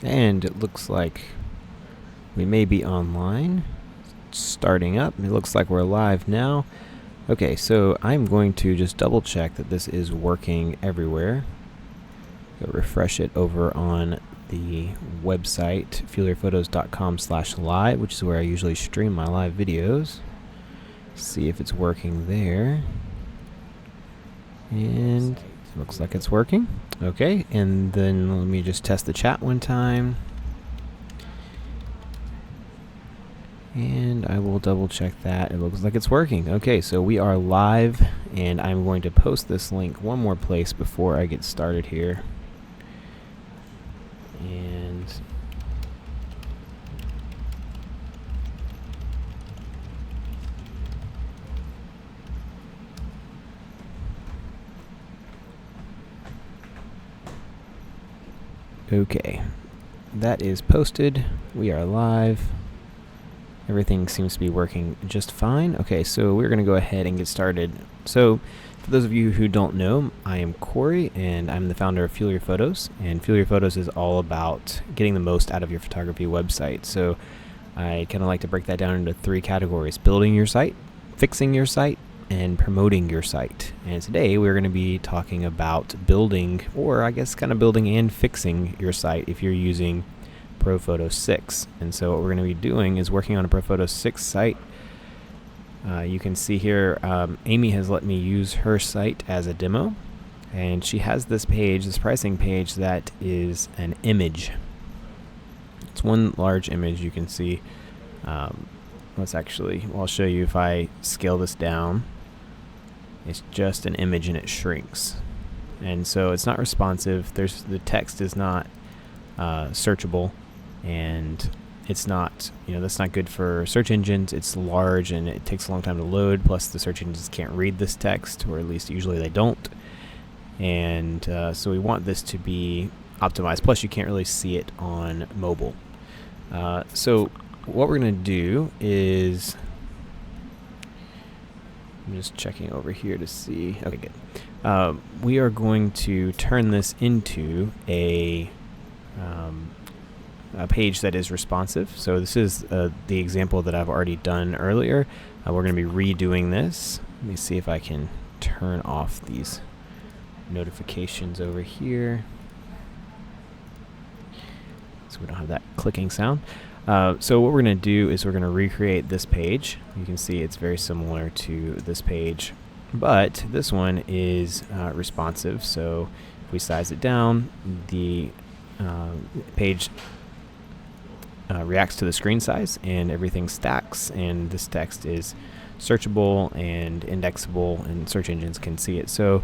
And it looks like we may be online. Starting up. It looks like we're live now. Okay, so I'm going to just double check that this is working everywhere. Go refresh it over on the website, fuelyourphotos.com/live, which is where I usually stream my live videos. See if it's working there. And it looks like it's working. Okay, and then let me just test the chat one time. And I will double check that. It looks like it's working. Okay, so we are live, and I'm going to post this link one more place before I get started here. And okay, that is posted. We are live. Everything seems to be working just fine. Okay, so we're going to go ahead and get started. So, for those of you who don't know, I am Corey, and I'm the founder of Fuel Your Photos. And Fuel Your Photos is all about getting the most out of your photography website. So, I kind of like to break that down into 3 categories: building your site, fixing your site, and promoting your site. And today we're going to be talking about building, or I guess kind of building and fixing your site if you're using ProPhoto6. And so what we're going to be doing is working on a ProPhoto6 site. You can see here Amy has let me use her site as a demo, and she has this page, this pricing page, that is an image. It's one large image. You can see let's actually, I'll show you if I scale this down. It's just an image and it shrinks, and so it's not responsive. The text is not searchable, and it's not, that's not good for search engines. It's large and it takes a long time to load, plus the search engines can't read this text, or at least usually they don't. And so we want this to be optimized, plus you can't really see it on mobile. So what we're going to do is, I'm just checking over here to see. Okay, good. We are going to turn this into a page that is responsive. So this is the example that I've already done earlier. We're going to be redoing this. Let me see if I can turn off these notifications over here, so we don't have that clicking sound. So what we're going to do is we're going to recreate this page. You can see it's very similar to this page, but this one is responsive. So if we size it down, the page reacts to the screen size, and everything stacks, and this text is searchable and indexable, and search engines can see it. So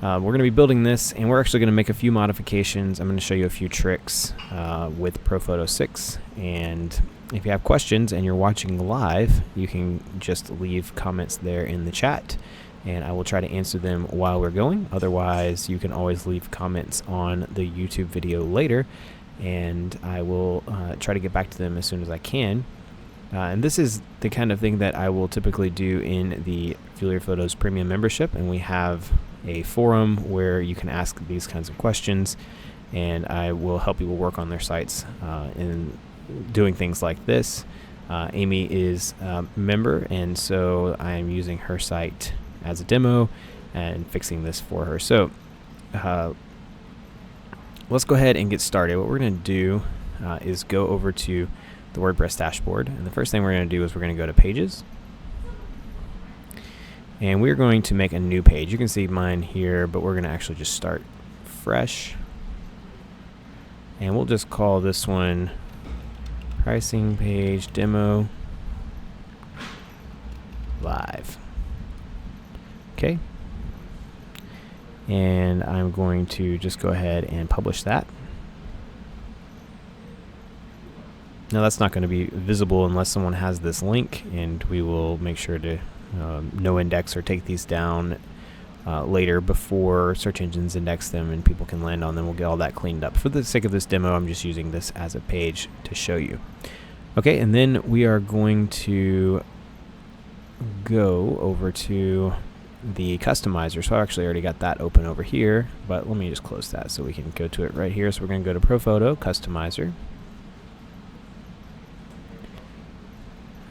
we're going to be building this, and we're actually going to make a few modifications. I'm going to show you a few tricks with ProPhoto6, and if you have questions and you're watching live, you can just leave comments there in the chat, and I will try to answer them while we're going. Otherwise, you can always leave comments on the YouTube video later, and I will try to get back to them as soon as I can. And this is the kind of thing that I will typically do in the Fuel Your Photos Premium membership, and we have a forum where you can ask these kinds of questions, and I will help people work on their sites in doing things like this. Amy is a member, and so I'm using her site as a demo and fixing this for her. So let's go ahead and get started. What we're going to do is go over to the WordPress dashboard, and the first thing we're going to do is we're going to go to Pages, and we're going to make a new page. You can see mine here, but we're going to actually just start fresh, and we'll just call this one Pricing Page Demo Live. Okay, and I'm going to just go ahead and publish that. Now that's not going to be visible unless someone has this link, and we will make sure to no index or take these down later before search engines index them and people can land on them. We'll get all that cleaned up. For the sake of this demo, I'm just using this as a page to show you. Okay, and then we are going to go over to the customizer. So I actually already got that open over here, but let me just close that so we can go to it right here. So we're going to go to ProPhoto Customizer.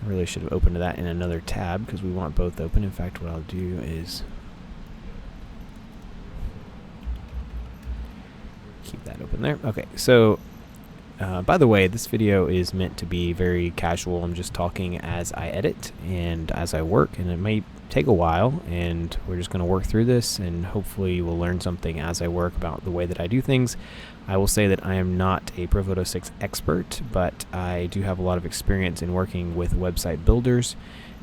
I really should have opened that in another tab because we want both open. In fact, what I'll do is keep that open there. Okay, so by the way, this video is meant to be very casual. I'm just talking as I edit and as I work, and it may take a while, and we're just going to work through this, and hopefully you will learn something as I work about the way that I do things. I will say that I am not a ProPhoto6 expert, but I do have a lot of experience in working with website builders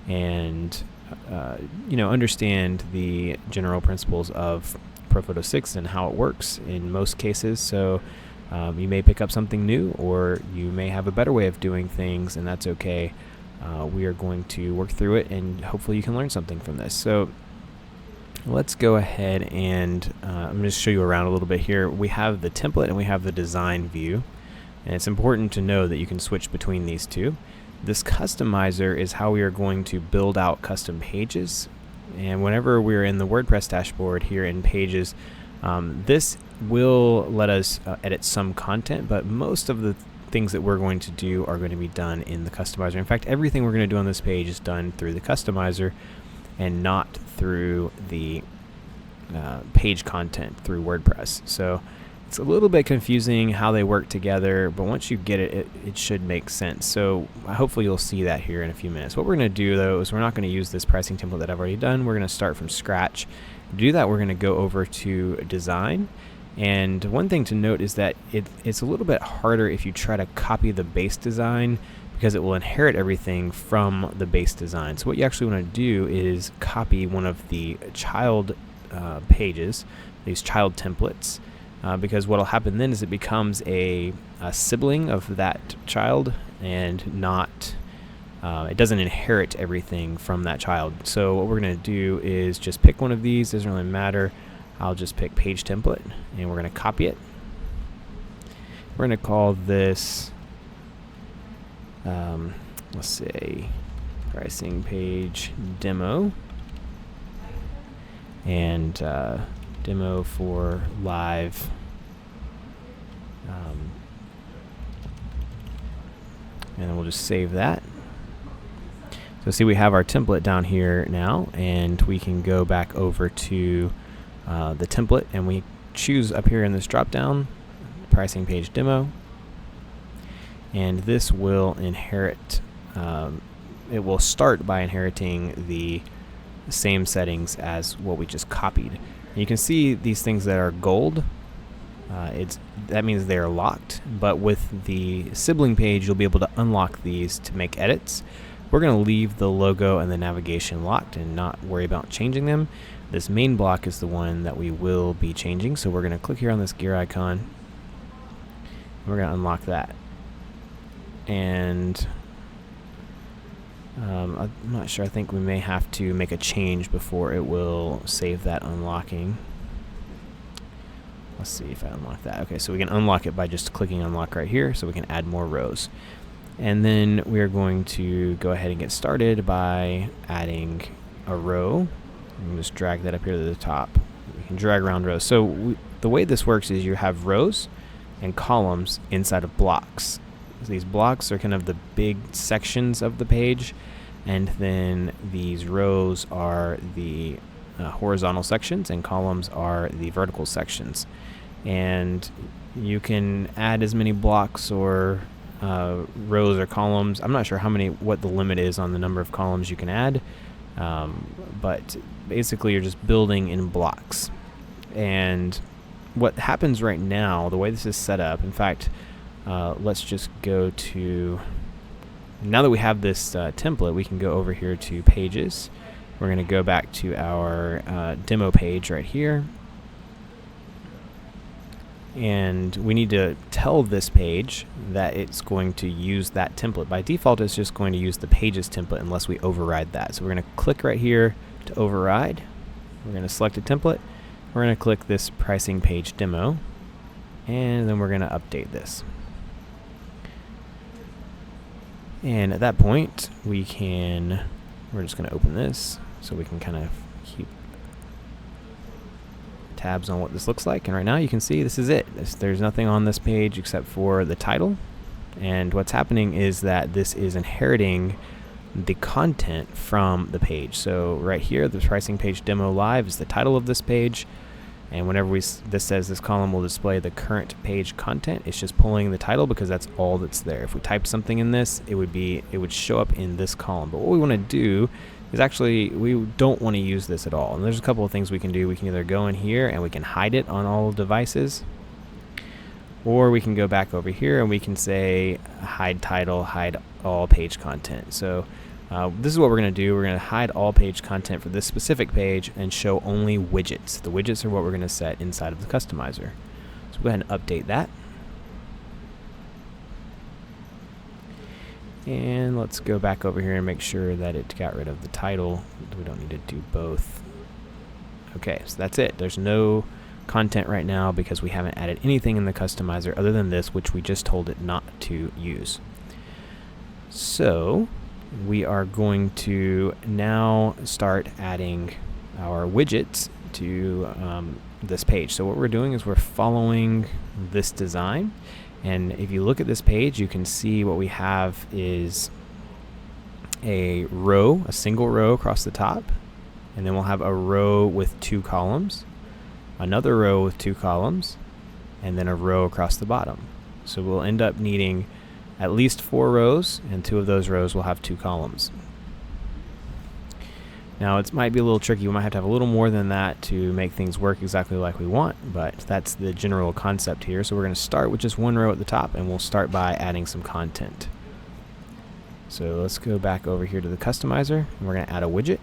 and understand the general principles of ProPhoto6 and how it works in most cases. So you may pick up something new, or you may have a better way of doing things, and that's okay. We are going to work through it, and hopefully you can learn something from this. So let's go ahead and I'm going to show you around a little bit here. We have the template and we have the design view, and it's important to know that you can switch between these two. This customizer is how we are going to build out custom pages, and whenever we're in the WordPress dashboard here in Pages, this will let us edit some content, but most of the things that we're going to do are going to be done in the customizer. In fact, everything we're going to do on this page is done through the customizer and not through the page content through WordPress. So it's a little bit confusing how they work together, but once you get it, it should make sense. So hopefully you'll see that here in a few minutes. What we're going to do though is we're not going to use this pricing template that I've already done. We're going to start from scratch. To do that, we're going to go over to design. And one thing to note is that it's a little bit harder if you try to copy the base design, because it will inherit everything from the base design. So what you actually want to do is copy one of the child pages, these child templates, because what will happen then is it becomes a sibling of that child, and not it doesn't inherit everything from that child. So what we're going to do is just pick one of these. Doesn't really matter. I'll just pick page template, and we're going to copy it. We're going to call this, let's say, pricing page demo, and demo for live. And then we'll just save that. So see, we have our template down here now, and we can go back over to the template, and we choose up here in this drop down pricing page demo, and this will inherit, it will start by inheriting the same settings as what we just copied. And you can see these things that are gold, that means they are locked, but with the sibling page you'll be able to unlock these to make edits. We're going to leave the logo and the navigation locked and not worry about changing them. This main block is the one that we will be changing, so we're going to click here on this gear icon, and we're going to unlock that. And I'm not sure, I think we may have to make a change before it will save that unlocking. Let's see if I unlock that. Okay, so we can unlock it by just clicking unlock right here, so we can add more rows. And then we are going to go ahead and get started by adding a row. You can just drag that up here to the top. We can drag around rows. So the way this works is you have rows and columns inside of blocks. So these blocks are kind of the big sections of the page, and then these rows are the horizontal sections, and columns are the vertical sections. And you can add as many blocks or rows or columns. I'm not sure what the limit is on the number of columns you can add, but basically you're just building in blocks. And what happens right now, the way this is set up, in fact, let's just go to, now that we have this template, we can go over here to pages. We're going to go back to our demo page right here, and we need to tell this page that it's going to use that template. By default, it's just going to use the pages template unless we override that. So we're going to click right here to override. We're going to select a template. We're going to click this pricing page demo, and then we're going to update this. And at that point, we're just going to open this so we can kind of keep tabs on what this looks like, and right now you can see this is it. There's nothing on this page except for the title, and what's happening is that this is inheriting the content from the page. So right here, the pricing page demo live is the title of this page, and whenever this says this column will display the current page content, it's just pulling the title because that's all that's there. If we type something in this, it would show up in this column. But what we want to do is actually, we don't want to use this at all. And there's a couple of things we can do. We can either go in here and we can hide it on all devices, or we can go back over here and we can say hide title, hide all page content. So this is what we're going to do. We're going to hide all page content for this specific page and show only widgets. The widgets are what we're going to set inside of the customizer. So go ahead and update that. And let's go back over here and make sure that it got rid of the title. We don't need to do both. Okay, so that's it. There's no content right now because we haven't added anything in the customizer other than this, which we just told it not to use. So we are going to now start adding our widgets to this page. So what we're doing is we're following this design. And if you look at this page, you can see what we have is a row, a single row across the top, and then we'll have a row with 2 columns, another row with 2 columns, and then a row across the bottom. So we'll end up needing at least 4 rows, and 2 of those rows will have 2 columns. Now it might be a little tricky. We might have to have a little more than that to make things work exactly like we want, but that's the general concept here. So we're going to start with just 1 row at the top, and we'll start by adding some content. So let's go back over here to the customizer, and we're going to add a widget.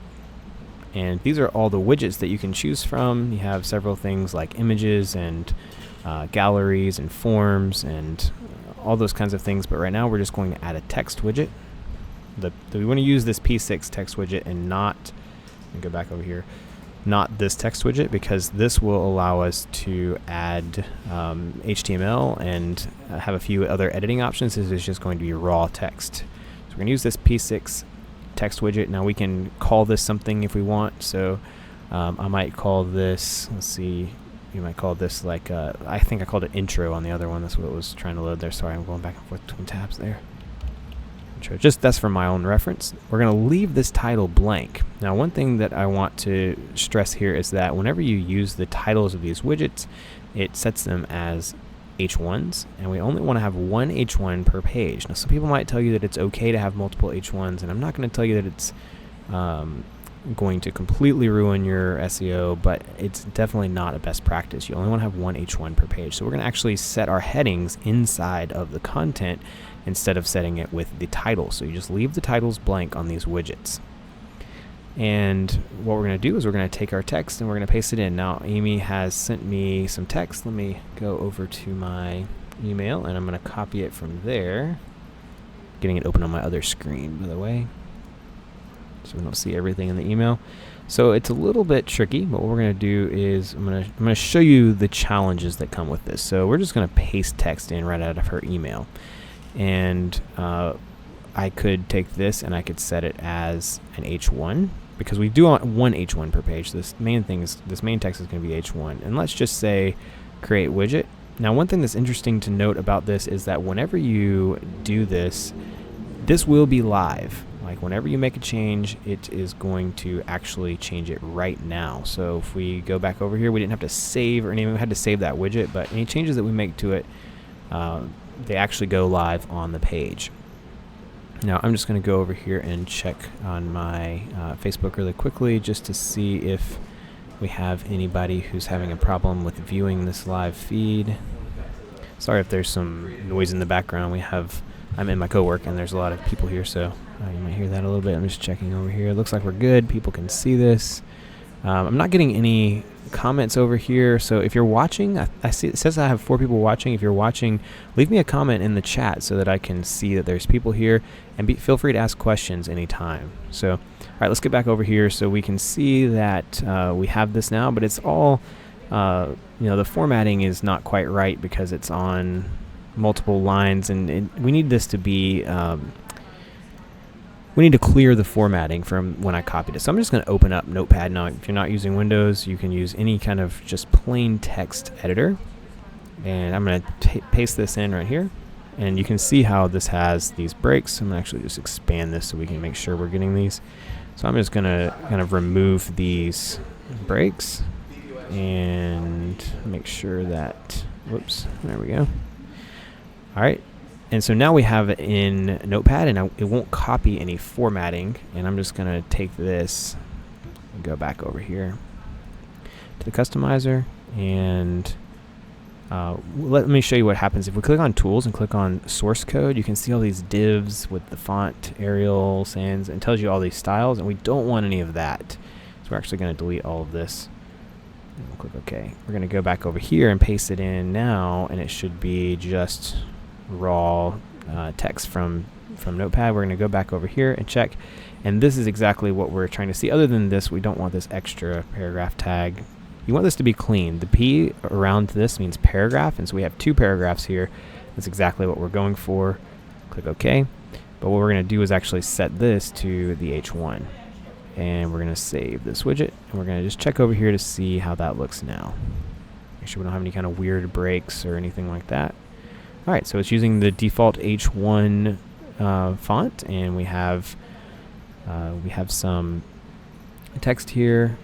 And these are all the widgets that you can choose from. You have several things like images and galleries and forms and all those kinds of things, but right now we're just going to add a text widget. We want to use this P6 text widget and not, let me go back over here, not this text widget, because this will allow us to add HTML and have a few other editing options. This is just going to be raw text. So we're going to use this P6 text widget. Now we can call this something if we want. So I might call this, let's see, you might call this like, I think I called it intro on the other one. That's what it was trying to load there. Sorry, I'm going back and forth between tabs there. Just that's for my own reference. We're going to leave this title blank. Now, one thing that I want to stress here is that whenever you use the titles of these widgets, it sets them as H1s, and we only want to have 1 H1 per page. Now, some people might tell you that it's okay to have multiple H1s, and I'm not going to tell you that it's going to completely ruin your SEO, but it's definitely not a best practice. You only want to have 1 H1 per page. So we're going to actually set our headings inside of the content instead of setting it with the title. So you just leave the titles blank on these widgets. And what we're going to do is we're going to take our text and we're going to paste it in. Now, Amy has sent me some text. Let me go over to my email and I'm going to copy it from there. Getting it open on my other screen, by the way, so we don't see everything in the email. So it's a little bit tricky, but what we're going to do is I'm going to show you the challenges that come with this. So we're just going to paste text in right out of her email. And I could take this and I could set it as an H1 because we do want 1 H1 per page. This main text is going to be H1. And let's just say create widget. Now, one thing that's interesting to note about this is that whenever you do this, this will be live. Like whenever you make a change, it is going to actually change it right now. So if we go back over here, we didn't have to save or anything. We had to save that widget, but any changes that we make to it, they actually go live on the page. Now I'm just going to go over here and check on my Facebook really quickly just to see if we have anybody who's having a problem with viewing this live feed. Sorry if there's some noise in the background. I'm in my co-work and there's a lot of people here, so you might hear that a little bit. I'm just checking over here. It looks like we're good. People can see this. I'm not getting any comments over here, so if you're watching, I see it says I have 4 people watching. If you're watching, leave me a comment in the chat so that I can see that there's people here, and feel free to ask questions anytime. So, all right, let's get back over here so we can see that we have this now, but it's all, the formatting is not quite right because it's on multiple lines, and we need this to be we need to clear the formatting from when I copied it. So I'm just going to open up Notepad. Now, if you're not using Windows, you can use any kind of just plain text editor. And I'm going to paste this in right here. And you can see how this has these breaks. I'm going to actually just expand this so we can make sure we're getting these. So I'm just going to kind of remove these breaks and make sure that, whoops, there we go. All right. And so now we have it in Notepad, and it won't copy any formatting. And I'm just going to take this and go back over here to the customizer. And let me show you what happens. If we click on Tools and click on Source Code, you can see all these divs with the font, Arial, sans, and it tells you all these styles. And we don't want any of that. So we're actually going to delete all of this. And we'll click OK. We're going to go back over here and paste it in now, and it should be just raw text from Notepad. We're going to go back over here and check, and this is exactly what we're trying to see. Other than this, we don't want this extra paragraph tag. You want this to be clean. The P around this means paragraph, and so we have 2 paragraphs here. That's exactly what we're going for. Click OK. But what we're going to do is actually set this to the H1, and we're going to save this widget, and we're going to just check over here to see how that looks now. Make sure we don't have any kind of weird breaks or anything like that. All right, so it's using the default H1 font, and we have some text here,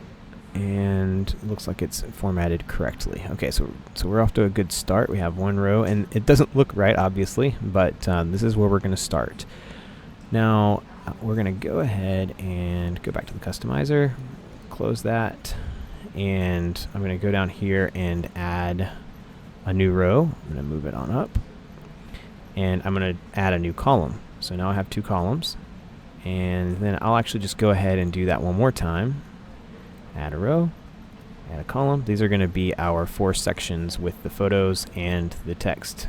and it looks like it's formatted correctly. Okay, so we're off to a good start. We have 1 row, and it doesn't look right, obviously, but this is where we're going to start. Now we're going to go ahead and go back to the customizer, close that, and I'm going to go down here and add a new row. I'm going to move it on up, and I'm going to add a new column. So now I have 2 columns, and then I'll actually just go ahead and do that one more time. Add a row, add a column. These are going to be our 4 sections with the photos and the text.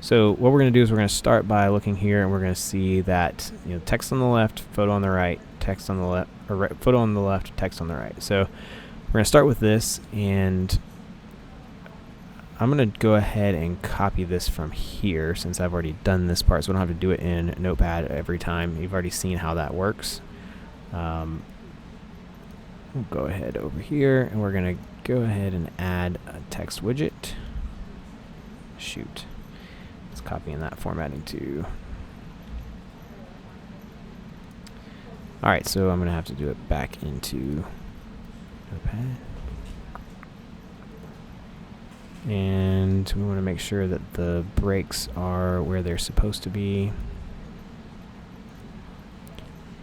So what we're going to do is we're going to start by looking here, and we're going to see that, you know, text on the left, photo on the right, text on the left, or right, photo on the left, text on the right. So we're going to start with this, and I'm going to go ahead and copy this from here since I've already done this part, so I don't have to do it in Notepad every time. You've already seen how that works. We'll go ahead over here, and we're going to go ahead and add a text widget. Shoot. It's copying that formatting too. All right, so I'm going to have to do it back into Notepad. And we want to make sure that the breaks are where they're supposed to be.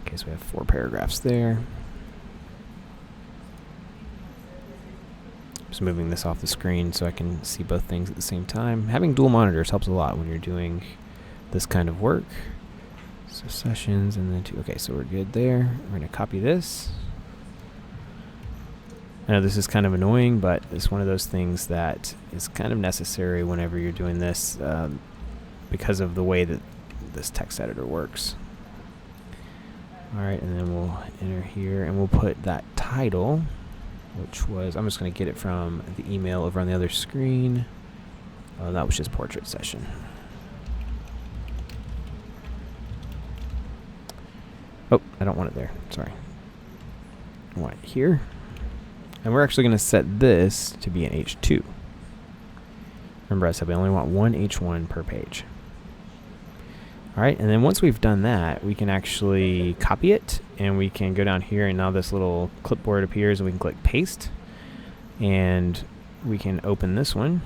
Okay, so we have 4 paragraphs there. Just moving this off the screen so I can see both things at the same time. Having dual monitors helps a lot when you're doing this kind of work. So sessions and then 2. Okay, so we're good there. We're going to copy this. I know this is kind of annoying, but it's one of those things that is kind of necessary whenever you're doing this because of the way that this text editor works. All right, and then we'll enter here, and we'll put that title, which was, I'm just going to get it from the email over on the other screen. That was just portrait session. Oh, I don't want it there. Sorry. I want it here. And we're actually going to set this to be an H2. Remember I said we only want 1 H1 per page. All right, and then once we've done that, we can actually copy it, and we can go down here, and now this little clipboard appears, and we can click paste, and we can open this one.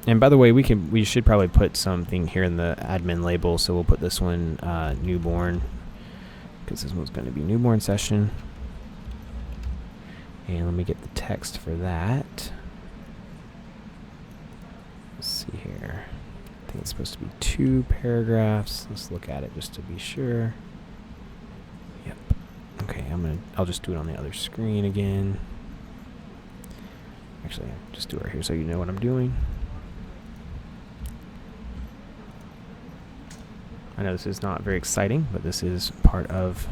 And by the way, we should probably put something here in the admin label, so we'll put this one newborn, because this one's going to be newborn session. And let me get the text for that. Let's see here. I think it's supposed to be 2 paragraphs. Let's look at it just to be sure. Yep. Okay, I'll just do it on the other screen again. Actually, I'll just do it right here so you know what I'm doing. I know this is not very exciting, but this is part of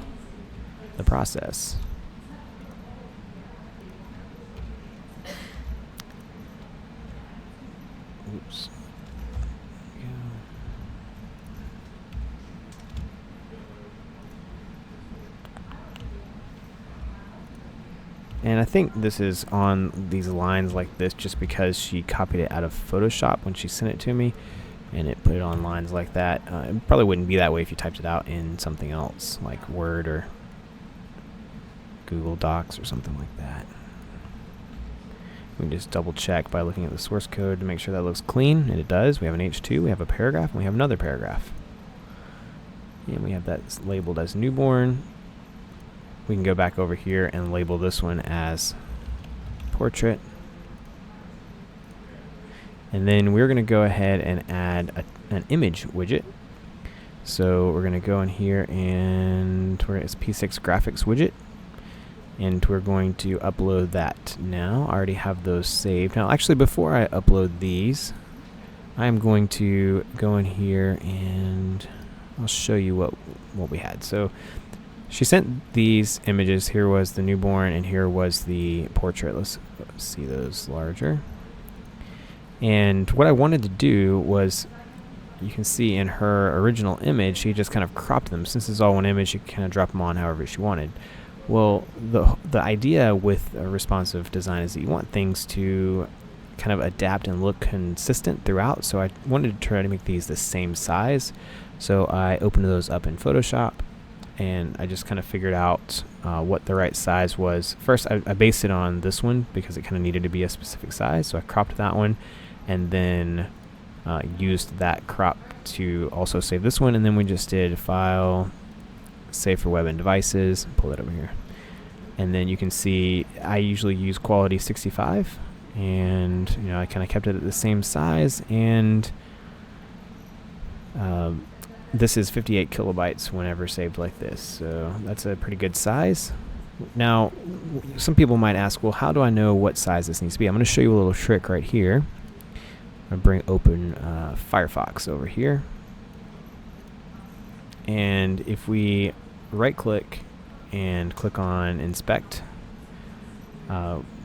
the process. Oops. And I think this is on these lines like this just because she copied it out of Photoshop when she sent it to me, and it put it on lines like that. It probably wouldn't be that way if you typed it out in something else, like Word or Google Docs or something like that. We can just double check by looking at the source code to make sure that looks clean, and it does. We have an H2, we have a paragraph, and we have another paragraph. And we have that labeled as newborn. We can go back over here and label this one as portrait. And then we're going to go ahead and add an image widget. So we're going to go in here and it's P6 graphics widget. And we're going to upload that now. I already have those saved. Now, actually, before I upload these, I'm going to go in here and I'll show you what we had. So she sent these images. Here was the newborn, and here was the portrait. Let's see those larger. And what I wanted to do was, you can see in her original image, she just kind of cropped them. Since it's all one image, she could kind of drop them on however she wanted. Well, the idea with a responsive design is that you want things to kind of adapt and look consistent throughout. So I wanted to try to make these the same size. So I opened those up in Photoshop, and I just kind of figured out what the right size was. First, I based it on this one because it kind of needed to be a specific size. So I cropped that one, and then used that crop to also save this one. And then we just did File, Save for Web and Devices, pull that over here. And then you can see I usually use quality 65, and I kind of kept it at the same size, and this is 58 kilobytes whenever saved like this, so that's a pretty good size. Now, some people might ask, well, how do I know what size this needs to be? I'm going to show you a little trick right here. I'm going to open Firefox over here, and if we right click and click on inspect,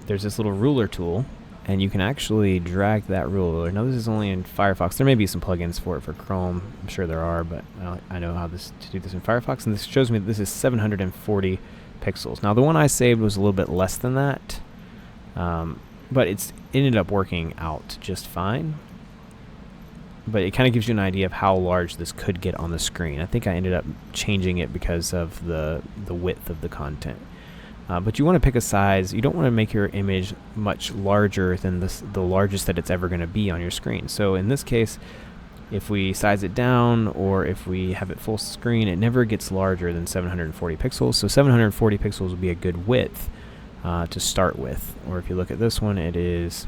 there's this little ruler tool, and you can actually drag that ruler. Now this is only in Firefox. There may be some plugins for it for Chrome. I'm sure there are, but I know how to do this in Firefox, and this shows me that this is 740 pixels. Now the one I saved was a little bit less than that, but it ended up working out just fine. But it kind of gives you an idea of how large this could get on the screen. I think I ended up changing it because of the width of the content. But you want to pick a size. You don't want to make your image much larger than the largest that it's ever going to be on your screen. So in this case, if we size it down or if we have it full screen, it never gets larger than 740 pixels. So 740 pixels would be a good width to start with. Or if you look at this one, it is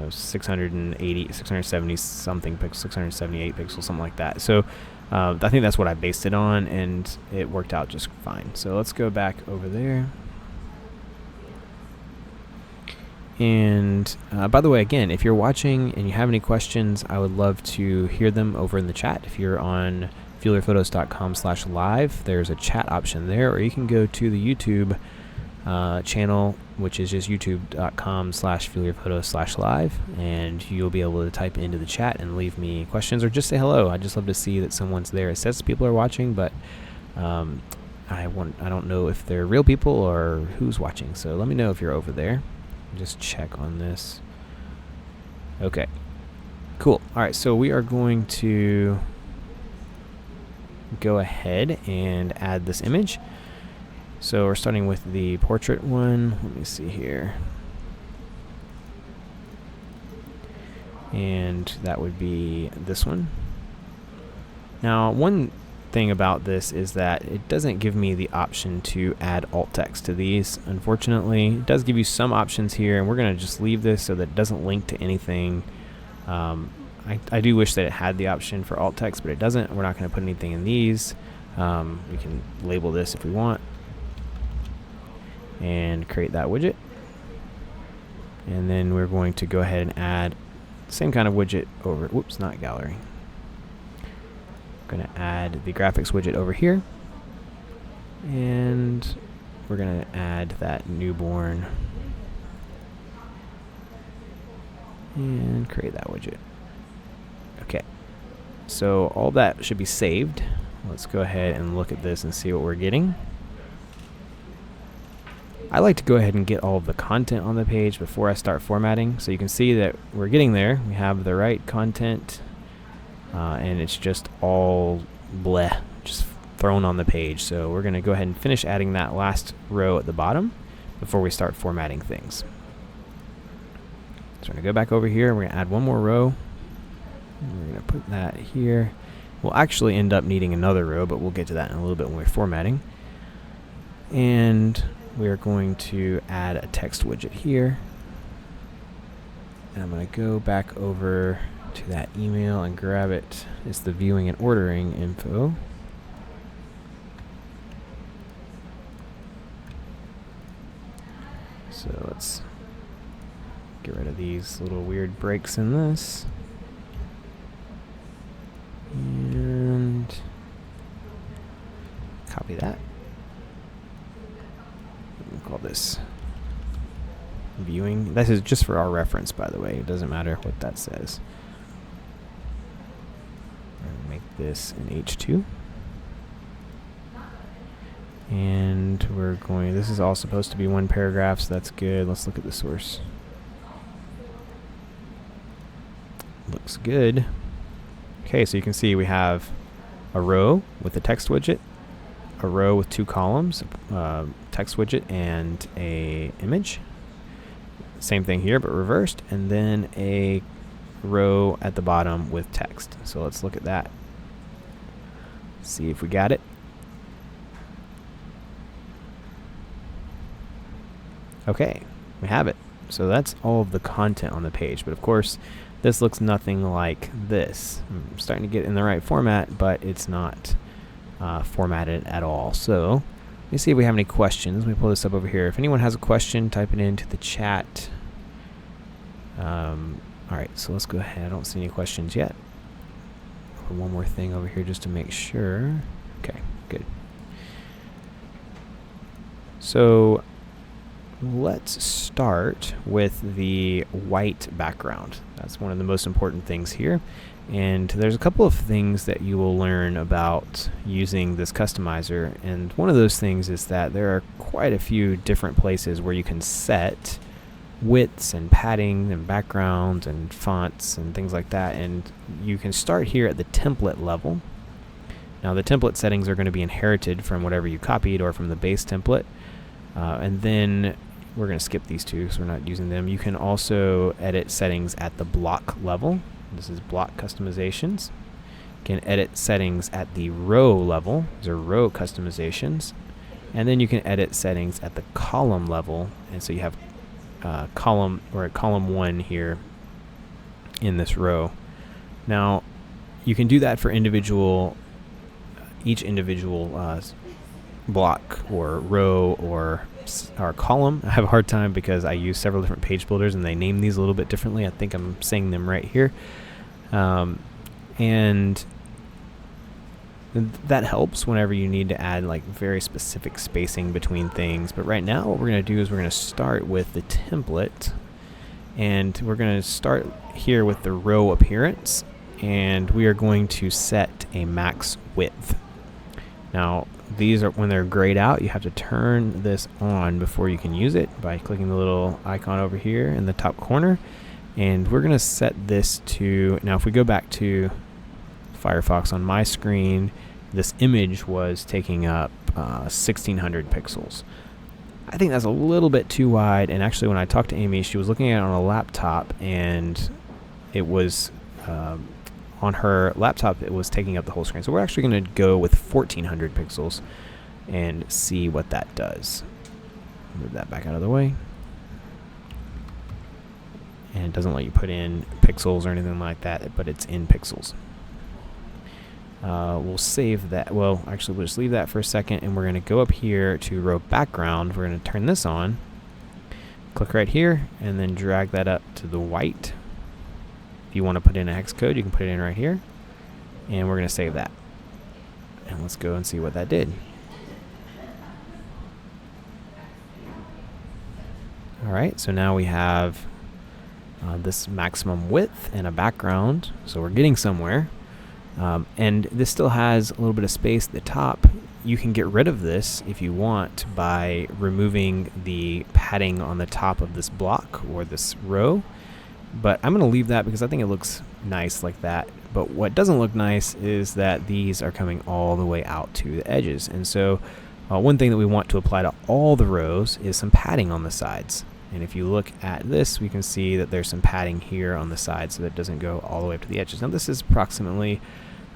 680, 670 something pixels, 678 pixels, something like that. So I think that's what I based it on, and it worked out just fine. So let's go back over there. And by the way, again, if you're watching and you have any questions, I would love to hear them over in the chat. If you're on fuelyourphotos.com/live, there's a chat option there, or you can go to the YouTube channel, which is just youtube.com/fuelyourphotos/live, and you'll be able to type into the chat and leave me questions or just say hello. I just love to see that someone's there. It says people are watching, but I don't know if they're real people or who's watching. So let me know if you're over there. Just check on this. Okay, cool. All right, so we are going to go ahead and add this image. So we're starting with the portrait one. Let me see here. And that would be this one. Now, one thing about this is that it doesn't give me the option to add alt text to these. Unfortunately, it does give you some options here, and we're going to just leave this so that it doesn't link to anything. I do wish that it had the option for alt text, but it doesn't. We're not going to put anything in these. We can label this if we want, and create that widget. And then we're going to go ahead and add the same kind of widget over, whoops, not gallery. Going to add the graphics widget over here, and we're going to add that newborn and create that widget. Okay, so all that should be saved. Let's go ahead and look at this and see what we're getting. I like to go ahead and get all of the content on the page before I start formatting. So you can see that we're getting there. We have the right content, and it's just all bleh, just thrown on the page. So we're going to go ahead and finish adding that last row at the bottom before we start formatting things. So we're going to go back over here. We're going to add one more row. We're going to put that here. We'll actually end up needing another row, but we'll get to that in a little bit when we're formatting. And we're going to add a text widget here. And I'm going to go back over to that email and grab it. It's the viewing and ordering info. So let's get rid of these little weird breaks in this. And copy that. We'll call this viewing. This is just for our reference, by the way. It doesn't matter what that says. We're going to make this an H2. And we're going, this is all supposed to be one paragraph, so that's good. Let's look at the source. Looks good. Okay, so you can see we have a row with a text widget, a row with two columns, text widget and a image. Same thing here, but reversed, and then a row at the bottom with text. So let's look at that. See if we got it. Okay, we have it. So that's all of the content on the page, but of course this looks nothing like this. I'm starting to get in the right format, but it's not formatted at all. So let me see if we have any questions. Let me pull this up over here. If anyone has a question, type it into the chat. Alright, so let's go ahead. I don't see any questions yet. Put one more thing over here just to make sure. Okay, good. So let's start with the white background. That's one of the most important things here. And there's a couple of things that you will learn about using this customizer. And one of those things is that there are quite a few different places where you can set widths and padding and backgrounds and fonts and things like that. And you can start here at the template level. Now the template settings are going to be inherited from whatever you copied or from the base template. And then we're going to skip these two because we're not using them. You can also edit settings at the block level. This is block customizations. You can edit settings at the row level. These are row customizations. And then you can edit settings at the column level. And so you have column, or at column 1 here in this row. Now you can do that for each individual block or row or column. I have a hard time because I use several different page builders and they name these a little bit differently. I think I'm saying them right here. And that helps whenever you need to add like very specific spacing between things. But right now what we're going to do is we're going to start with the template, and we're going to start here with the row appearance, and we are going to set a max width. Now these are, when they're grayed out, you have to turn this on before you can use it by clicking the little icon over here in the top corner. And we're going to set this to, now if we go back to Firefox on my screen, this image was taking up 1600 pixels. I think that's a little bit too wide, and actually when I talked to Amy, she was looking at it on a laptop, and it was on her laptop it was taking up the whole screen. So we're actually going to go with 1400 pixels and see what that does. Move that back out of the way. And it doesn't let you put in pixels or anything like that, but it's in pixels. We'll save that. Well, actually, we'll just leave that for a second, and we're going to go up here to row background. We're going to turn this on. Click right here, and then drag that up to the white. If you want to put in a hex code, you can put it in right here. And we're going to save that. And let's go and see what that did. Alright, so now we have this maximum width and a background. So we're getting somewhere. And this still has a little bit of space at the top. You can get rid of this if you want by removing the padding on the top of this block or this row. But I'm going to leave that because I think it looks nice like that. But what doesn't look nice is that these are coming all the way out to the edges. And so one thing that we want to apply to all the rows is some padding on the sides. And if you look at this, we can see that there's some padding here on the side so that it doesn't go all the way up to the edges. Now this is approximately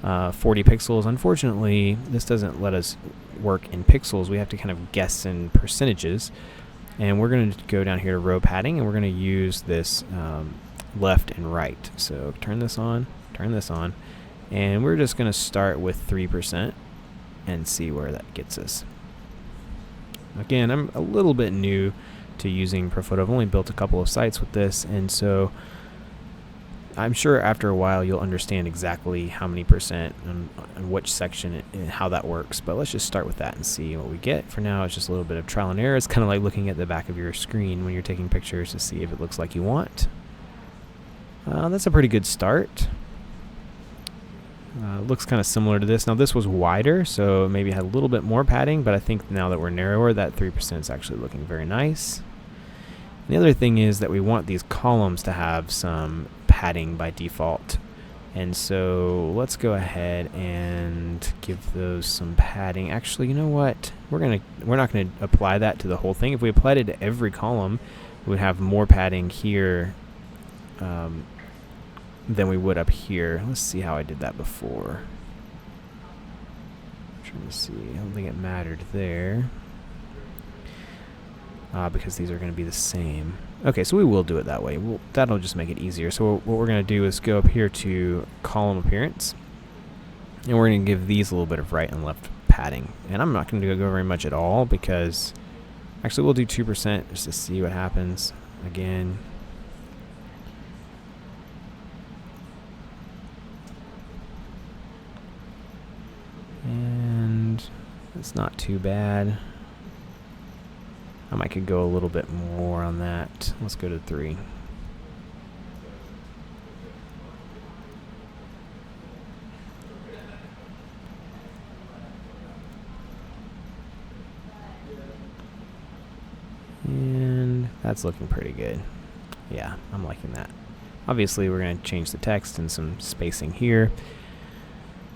40 pixels. Unfortunately, this doesn't let us work in pixels. We have to kind of guess in percentages. And we're going to go down here to row padding, and we're going to use this left and right. So turn this on, and we're just going to start with 3% and see where that gets us. Again, I'm a little bit new to using ProPhoto. I've only built a couple of sites with this, and so I'm sure after a while you'll understand exactly how many percent and which section and how that works. But let's just start with that and see what we get. For now, it's just a little bit of trial and error. It's kind of like looking at the back of your screen when you're taking pictures to see if it looks like you want. That's a pretty good start. Looks kind of similar to this. Now this was wider, so maybe it had a little bit more padding, but I think now that we're narrower, that 3% is actually looking very nice. And the other thing is that we want these columns to have some padding by default. And so let's go ahead and give those some padding. Actually, you know what? We're not gonna apply that to the whole thing. If we applied it to every column, we would have more padding here than we would up here. Let's see how I did that before. I'm trying to see. I don't think it mattered there. Because these are going to be the same. Okay, so we will do it that way. That'll just make it easier. So what we're going to do is go up here to column appearance, and we're going to give these a little bit of right and left padding. And I'm not going to go very much at all because actually we'll do 2% just to see what happens. Again, and it's not too bad. I could go a little bit more on that. Let's go to 3. And that's looking pretty good. Yeah, I'm liking that. Obviously, we're going to change the text and some spacing here.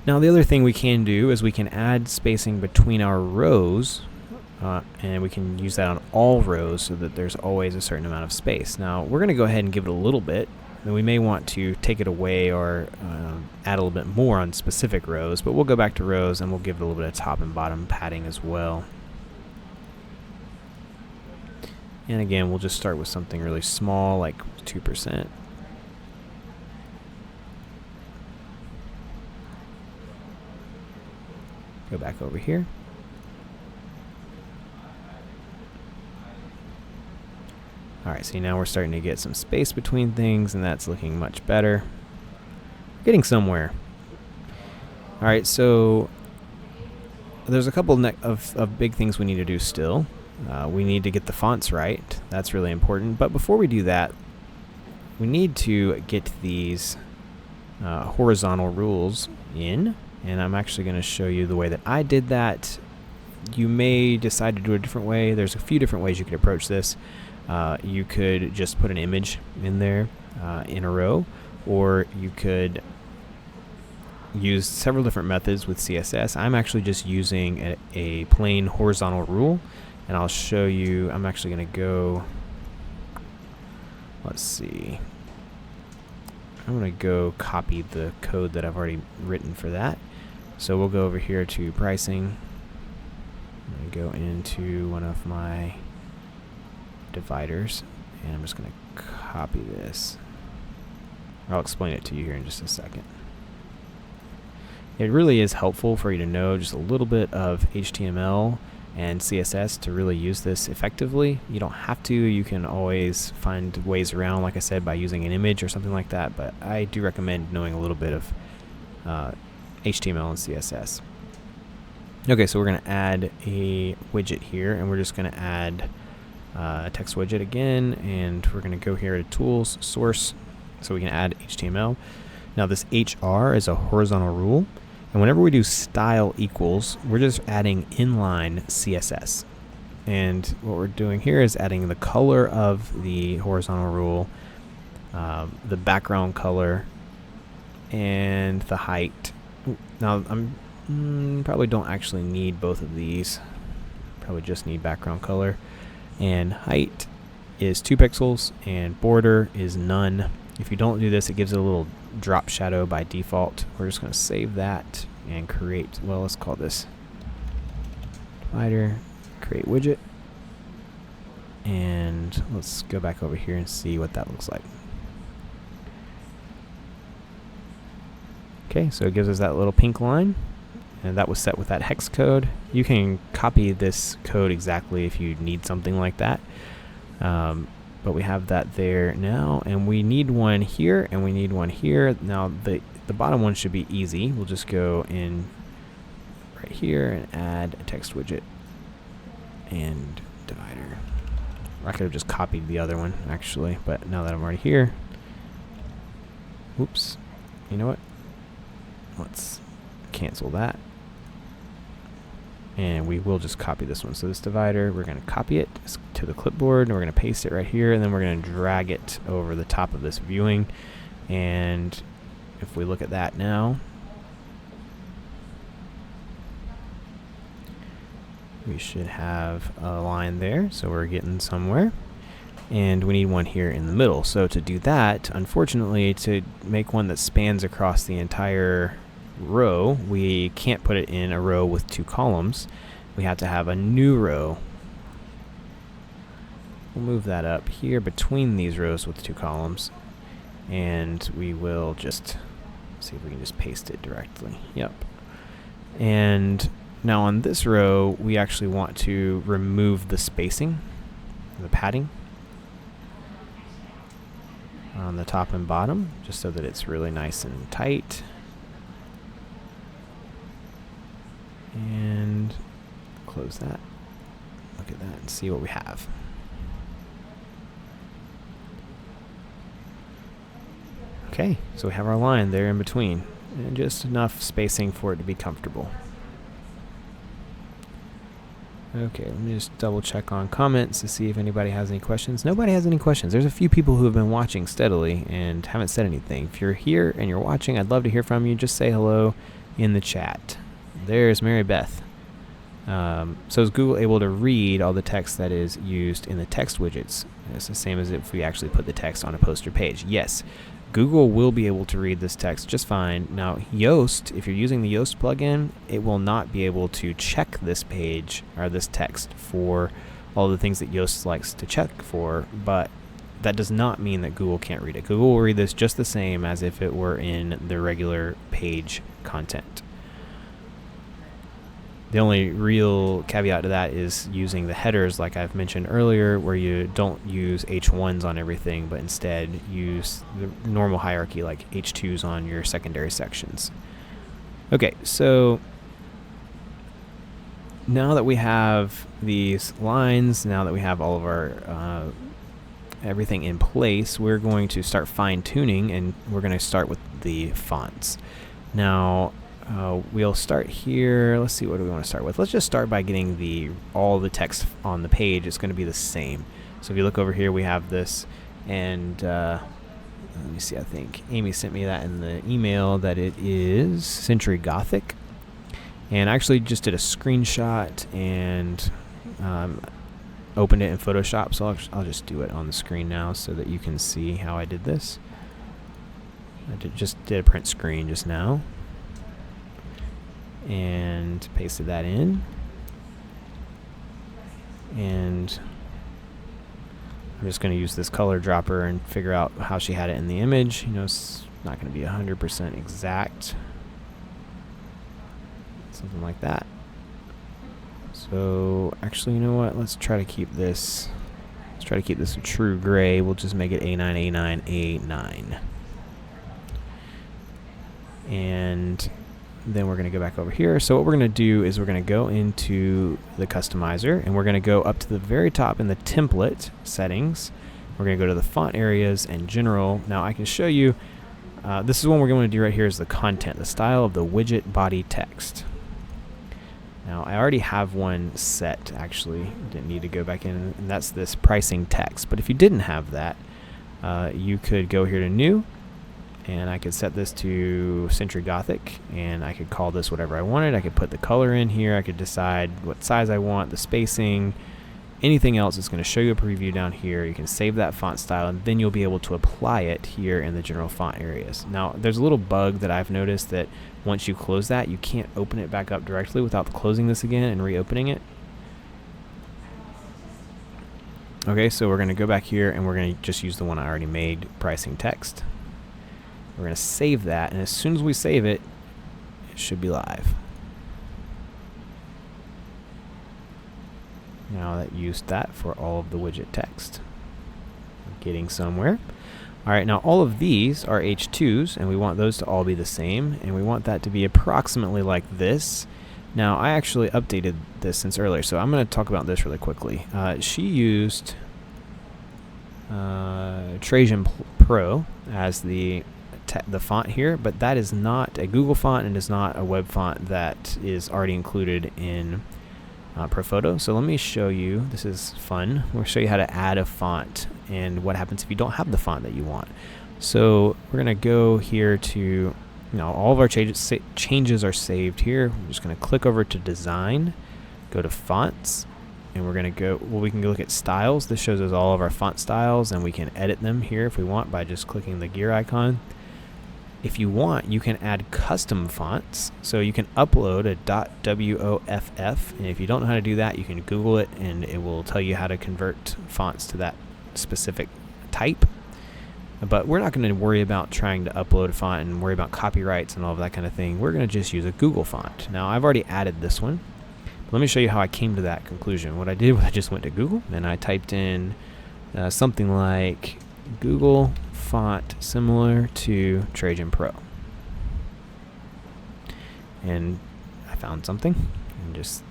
Now, the other thing we can do is we can add spacing between our rows. And we can use that on all rows so that there's always a certain amount of space. Now we're going to go ahead and give it a little bit, and we may want to take it away or add a little bit more on specific rows, but we'll go back to rows and we'll give it a little bit of top and bottom padding as well. And again, we'll just start with something really small like 2%. Go back over here. Alright, so now we're starting to get some space between things, and that's looking much better. Getting somewhere. Alright, so there's a couple of big things we need to do still. We need to get the fonts right. That's really important. But before we do that, we need to get these horizontal rules in. And I'm actually going to show you the way that I did that. You may decide to do it a different way. There's a few different ways you could approach this. You could just put an image in there in a row, or you could use several different methods with CSS. I'm actually just using a plain horizontal rule, and I'll show you. I'm actually going to go, let's see, I'm going to go copy the code that I've already written for that. So we'll go over here to pricing. I'm going to go into one of my dividers, and I'm just going to copy this. I'll explain it to you here in just a second. It really is helpful for you to know just a little bit of HTML and CSS to really use this effectively. You don't have to. You can always find ways around, like I said, by using an image or something like that, but I do recommend knowing a little bit of HTML and CSS. Okay, so we're going to add a widget here, and we're just going to add a text widget again, and we're going to go here to Tools, Source, so we can add HTML. Now this HR is a horizontal rule, and whenever we do style equals, we're just adding inline CSS. And what we're doing here is adding the color of the horizontal rule, the background color, and the height. Now I'm probably don't actually need both of these. Probably just need background color. And height is 2 pixels and border is none. If you don't do this, it gives it a little drop shadow by default. We're just going to save that and create, well, let's call this divider, create widget, and let's go back over here and see what that looks like. Okay, so it gives us that little pink line, and that was set with that hex code. You can copy this code exactly if you need something like that. But we have that there now, and we need one here, and we need one here. Now the bottom one should be easy. We'll just go in right here and add a text widget and divider. I could have just copied the other one actually, but now that I'm already here, whoops, you know what? Let's cancel that. And we will just copy this one. So this divider, we're going to copy it to the clipboard, and we're going to paste it right here, and then we're going to drag it over the top of this viewing. And if we look at that now, we should have a line there, so we're getting somewhere. And we need one here in the middle. So to do that, unfortunately, to make one that spans across the entire row, we can't put it in a row with 2 columns. We have to have a new row. We'll move that up here between these rows with 2 columns, and we will just see if we can just paste it directly. Yep. And now on this row, we actually want to remove the spacing, the padding on the top and bottom, just so that it's really nice and tight. And close that. Look at that and see what we have. Okay, so we have our line there in between, and just enough spacing for it to be comfortable. Okay, let me just double check on comments to see if anybody has any questions. Nobody has any questions. There's a few people who have been watching steadily and haven't said anything. If you're here and you're watching, I'd love to hear from you. Just say hello in the chat. There's Mary Beth. So is Google able to read all the text that is used in the text widgets? It's the same as if we actually put the text on a poster page. Yes, Google will be able to read this text just fine. Now, Yoast, if you're using the Yoast plugin, it will not be able to check this page or this text for all the things that Yoast likes to check for, but that does not mean that Google can't read it. Google will read this just the same as if it were in the regular page content. The only real caveat to that is using the headers, like I've mentioned earlier, where you don't use H1s on everything, but instead use the normal hierarchy like H2s on your secondary sections. Okay, so now that we have these lines, now that we have all of our everything in place, we're going to start fine-tuning, and we're going to start with the fonts. Now, we'll start here. Let's see, what do we want to start with? Let's just start by getting all the text on the page. It's going to be the same. So if you look over here, we have this, and let me see, I think Amy sent me that in the email that it is Century Gothic. And I actually just did a screenshot and opened it in Photoshop, so I'll just do it on the screen now so that you can see how I did this. I just did a print screen just now, and pasted that in, and I'm just going to use this color dropper and figure out how she had it in the image. You know, it's not going to be 100% exact, something like that. So actually, you know what, let's try to keep this a true gray. We'll just make it A9, A9, A9, and then we're going to go back over here. So what we're going to do is we're going to go into the customizer, and we're going to go up to the very top in the template settings. We're going to go to the font areas and general. Now I can show you, This is one we're going to do right here is the content, the style of the widget body text. Now, I already have one set, actually. Didn't need to go back in, and that's this pricing text. But if you didn't have that, you could go here to New, and I could set this to Century Gothic, and I could call this whatever I wanted. I could put the color in here. I could decide what size I want, the spacing, anything else. It's going to show you a preview down here. You can save that font style, and then you'll be able to apply it here in the general font areas. Now, there's a little bug that I've noticed that once you close that, you can't open it back up directly without closing this again and reopening it. Okay, so we're going to go back here, and we're going to just use the one I already made, pricing text. We're going to save that, and as soon as we save it, it should be live. Now that used that for all of the widget text. Getting somewhere. Alright, now all of these are H2s, and we want those to all be the same, and we want that to be approximately like this. Now, I actually updated this since earlier, so I'm going to talk about this really quickly. She used Trajan Pro as the font here, but that is not a Google font and is not a web font that is already included in ProPhoto. So let me show you. This is fun. We'll show you how to add a font and what happens if you don't have the font that you want. So we're going to go here to, all of our changes are saved here. We're just going to click over to Design, go to Fonts, and we're going to go, we can go look at styles. This shows us all of our font styles, and we can edit them here if we want by just clicking the gear icon. If you want, you can add custom fonts. So you can upload a .woff, and if you don't know how to do that, you can Google it, and it will tell you how to convert fonts to that specific type. But we're not going to worry about trying to upload a font and worry about copyrights and all of that kind of thing. We're going to just use a Google font. Now, I've already added this one. But let me show you how I came to that conclusion. What I did was I just went to Google, and I typed in something like Google font similar to Trajan Pro, and I found something and just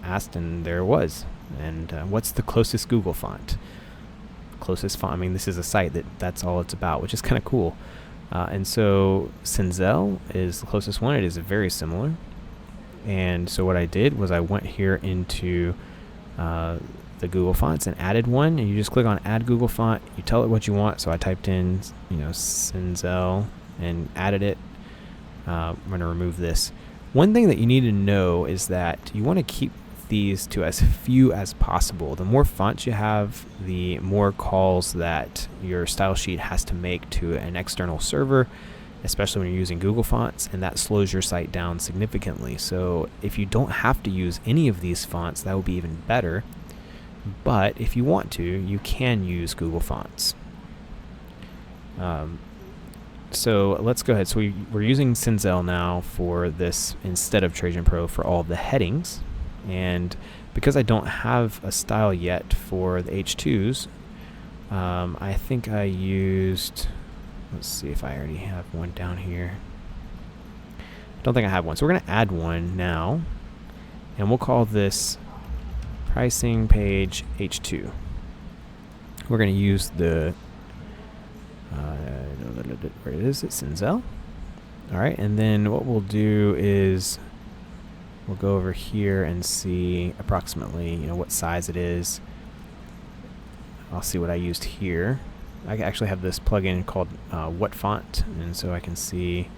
asked, and there it was. And what's the closest Google font? Closest font, I mean, this is a site that's all it's about, which is kind of cool. And so Cinzel is the closest one. It is very similar. And so what I did was I went here into the Google fonts and added one, and you just click on add Google font, you tell it what you want. So I typed in Cinzel and added it. I'm going to remove this. One thing that you need to know is that you want to keep these to as few as possible. The more fonts you have, the more calls that your style sheet has to make to an external server, especially when you're using Google fonts, and that slows your site down significantly. So if you don't have to use any of these fonts, that would be even better. But if you want to, you can use Google fonts. So let's go ahead. So we're using Cinzel now for this instead of Trajan Pro for all of the headings. And because I don't have a style yet for the H2s, I think I used, let's see if I already have one down here. I don't think I have one. So we're going to add one now, and we'll call this pricing page H2. We're going to use the, where is it? Cinzel. All right, and then what we'll do is we'll go over here and see approximately, what size it is. I'll see what I used here. I actually have this plugin called What Font, and so I can see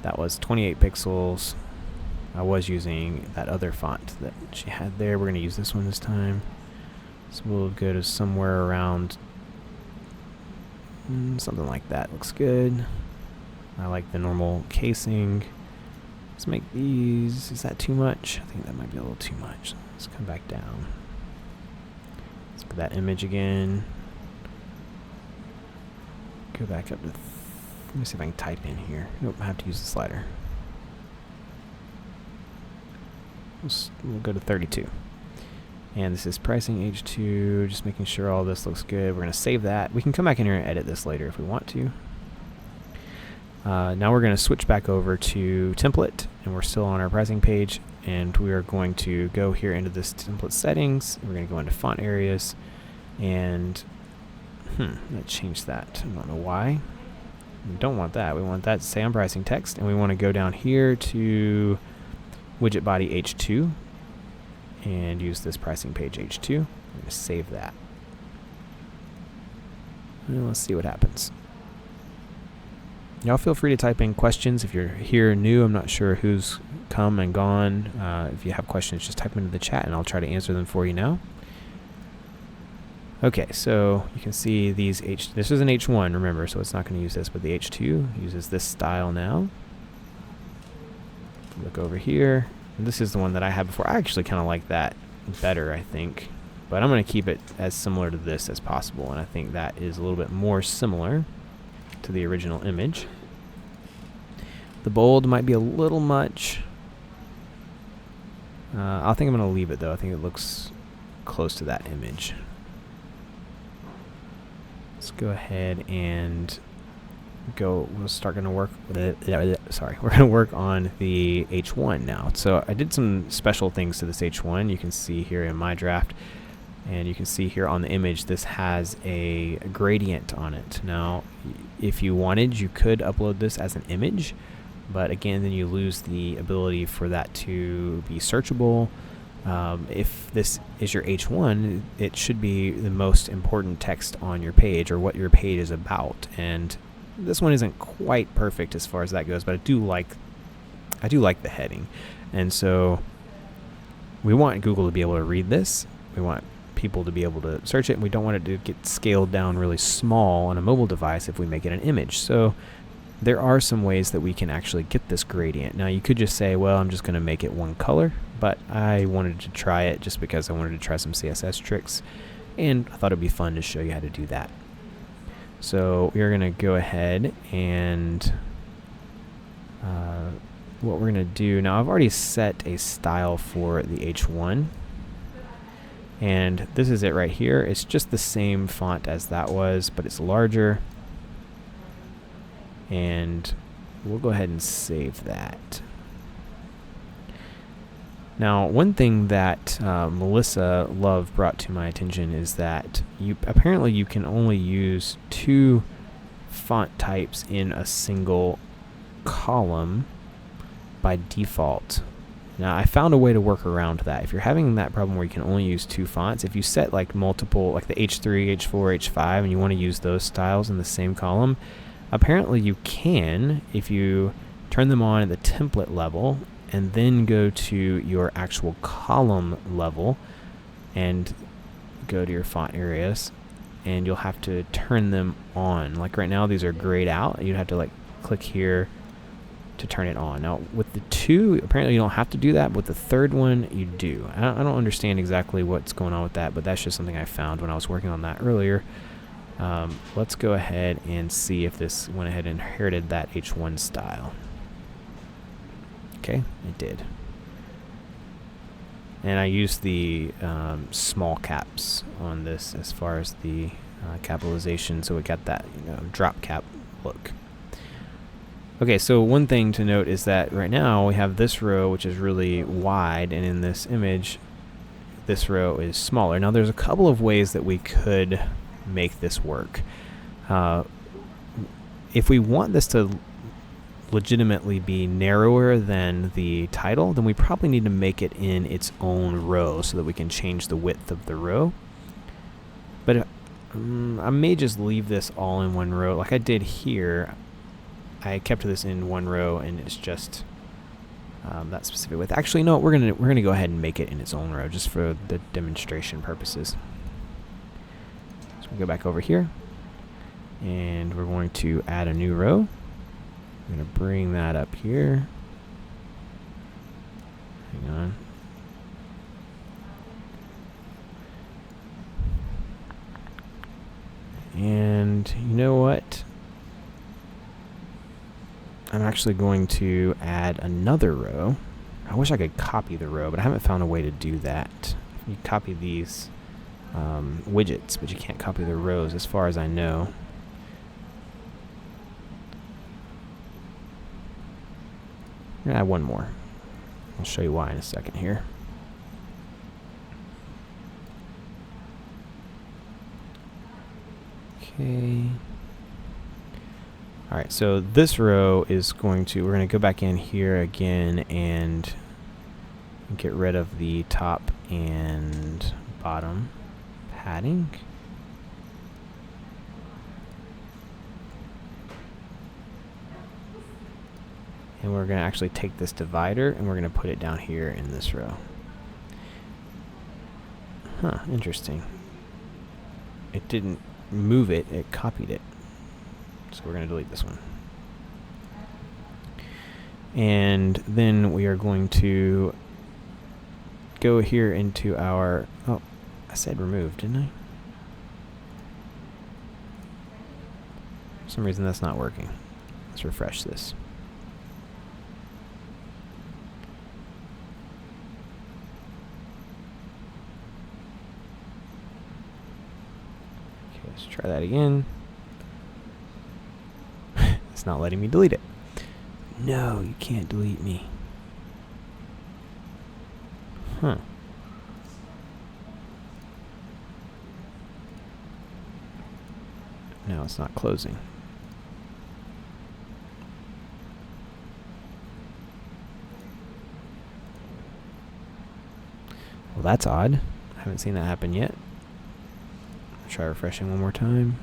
that was 28 pixels. I was using that other font that she had there. We're going to use this one this time. So we'll go to somewhere around something like that. Looks good. I like the normal casing. Let's make these, is that too much? I think that might be a little too much. Let's come back down. Let's put that image again. Go back up to, let me see if I can type in here. Nope, I have to use the slider. We'll go to 32. And this is pricing H2, just making sure all this looks good. We're going to save that. We can come back in here and edit this later if we want to. Now we're going to switch back over to template, and we're still on our pricing page, and we are going to go here into this template settings. We're going to go into font areas, and let's change that. I don't know why. We don't want that. We want that to say on pricing text, and we want to go down here to widget body H2 and use this pricing page H2. I'm going to save that. And let's see what happens. Y'all feel free to type in questions if you're here new. I'm not sure who's come and gone. If you have questions, just type them into the chat and I'll try to answer them for you now. Okay, so you can see these this is an H1, remember, so it's not going to use this, but the H2 uses this style now. Look over here. This is the one that I had before. I actually kind of like that better, I think. But I'm going to keep it as similar to this as possible, and I think that is a little bit more similar to the original image. The bold might be a little much. I think I'm going to leave it, though. I think it looks close to that image. Let's go ahead and we'll start going to work with it. Sorry, we're going to work on the H1 now. So I did some special things to this H1. You can see here in my draft, and you can see here on the image, this has a gradient on it. Now, if you wanted, you could upload this as an image, but again, then you lose the ability for that to be searchable. If this is your H1, it should be the most important text on your page or what your page is about. And this one isn't quite perfect as far as that goes, but I do like the heading. And so we want Google to be able to read this. We want people to be able to search it, and we don't want it to get scaled down really small on a mobile device if we make it an image. So there are some ways that we can actually get this gradient. Now you could just say, well, I'm just going to make it one color, but I wanted to try it just because I wanted to try some CSS tricks, and I thought it'd be fun to show you how to do that. So we're going to go ahead and what we're going to do now, I've already set a style for the H1, and this is it right here. It's just the same font as that was, but it's larger. And we'll go ahead and save that. Now, one thing that Melissa Love brought to my attention is that apparently you can only use 2 font types in a single column by default. Now, I found a way to work around that. If you're having that problem where you can only use 2 fonts, if you set like multiple, like the H3, H4, H5, and you want to use those styles in the same column, apparently you can if you turn them on at the template level and then go to your actual column level and go to your font areas, and you'll have to turn them on. Like right now these are grayed out. You'd have to like click here to turn it on. Now with the 2, apparently you don't have to do that, but with the 3rd one you do. I don't understand exactly what's going on with that, but that's just something I found when I was working on that earlier. Let's go ahead and see if this went ahead and inherited that H1 style. Okay, it did. And I used the small caps on this as far as the capitalization, so it got that drop cap look. Okay, so one thing to note is that right now we have this row which is really wide, and in this image this row is smaller. Now there's a couple of ways that we could make this work. If we want this to legitimately be narrower than the title, then we probably need to make it in its own row so that we can change the width of the row. But I may just leave this all in one row like I did here. I kept this in one row, and it's just that specific width. Actually, no, we're gonna go ahead and make it in its own row just for the demonstration purposes. So we go back over here, and we're going to add a new row. I'm going to bring that up here. Hang on. And you know what? I'm actually going to add another row. I wish I could copy the row, but I haven't found a way to do that. You copy these widgets, but you can't copy the rows as far as I know. I'm gonna add one more. I'll show you why in a second here. Okay. Alright, so this row is we're going to go back in here again and get rid of the top and bottom padding. And we're going to actually take this divider and we're going to put it down here in this row. Huh, interesting. It didn't move it, it copied it. So we're going to delete this one. And then we are going to go here into our... Oh, I said remove, didn't I? For some reason that's not working. Let's refresh this. Okay, let's try that again. It's not letting me delete it. No, you can't delete me. Huh. No, it's not closing. Well, that's odd. I haven't seen that happen yet. Try refreshing one more time.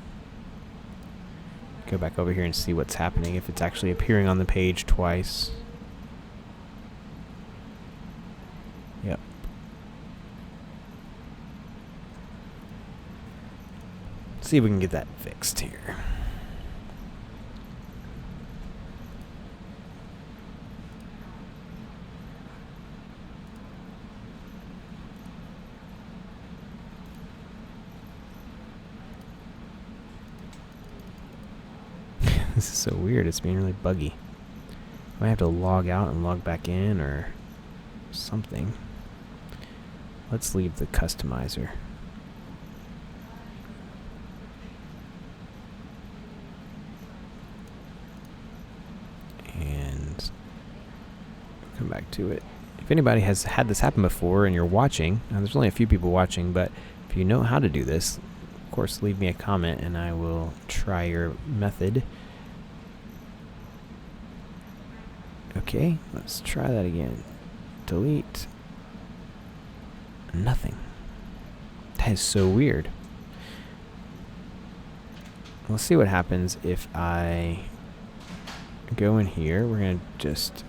Go back over here and see what's happening, if it's actually appearing on the page twice. Yep. See if we can get that fixed here. This is so weird. It's being really buggy. I might have to log out and log back in or something. Let's leave the customizer. And come back to it. If anybody has had this happen before and you're watching, now there's only a few people watching, but if you know how to do this, of course leave me a comment and I will try your method. Okay, let's try that again. Delete. Nothing. That is so weird. Let's see what happens if I go in here. We're going to just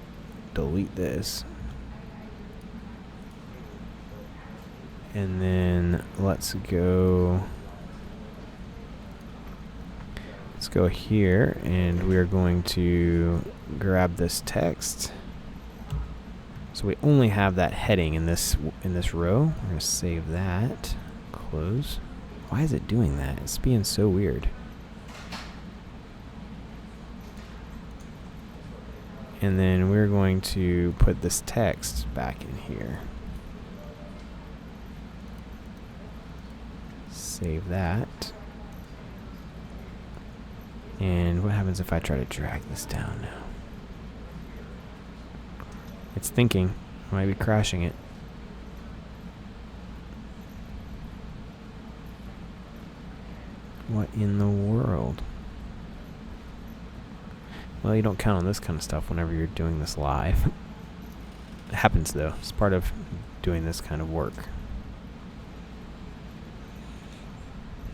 delete this. And then let's go here and we're going to grab this text. So we only have that heading in this row. We're going to save that. Close. Why is it doing that? It's being so weird. And then we're going to put this text back in here. Save that. And what happens if I try to drag this down now? It's thinking. I might be crashing it. What in the world? Well, you don't count on this kind of stuff whenever you're doing this live. It happens though. It's part of doing this kind of work.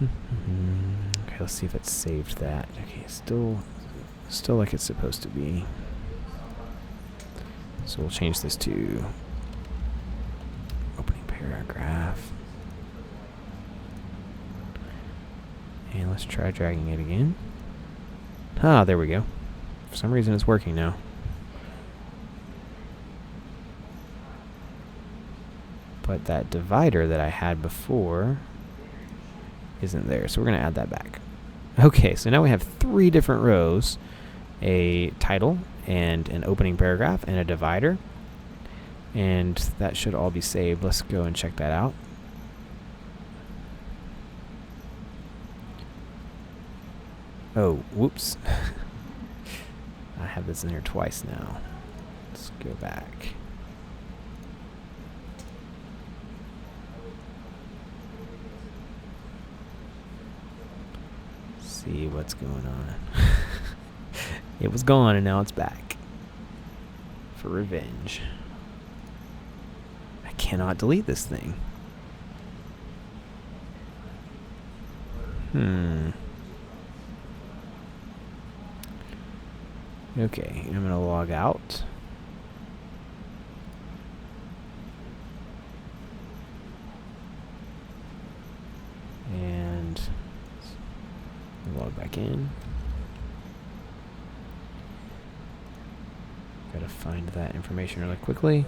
Okay, let's see if it saved that. Okay, still like it's supposed to be. So we'll change this to opening paragraph. And let's try dragging it again. Ah, there we go. For some reason it's working now. But that divider that I had before isn't there, so we're going to add that back. Okay, so now we have 3 different rows, a title and an opening paragraph and a divider, and that should all be saved. Let's go and check that out. Oh, whoops. I have this in here twice now. Let's go back. See what's going on. It was gone and now it's back. For revenge. I cannot delete this thing. Okay, I'm gonna log out. And log back in. Gotta find that information really quickly.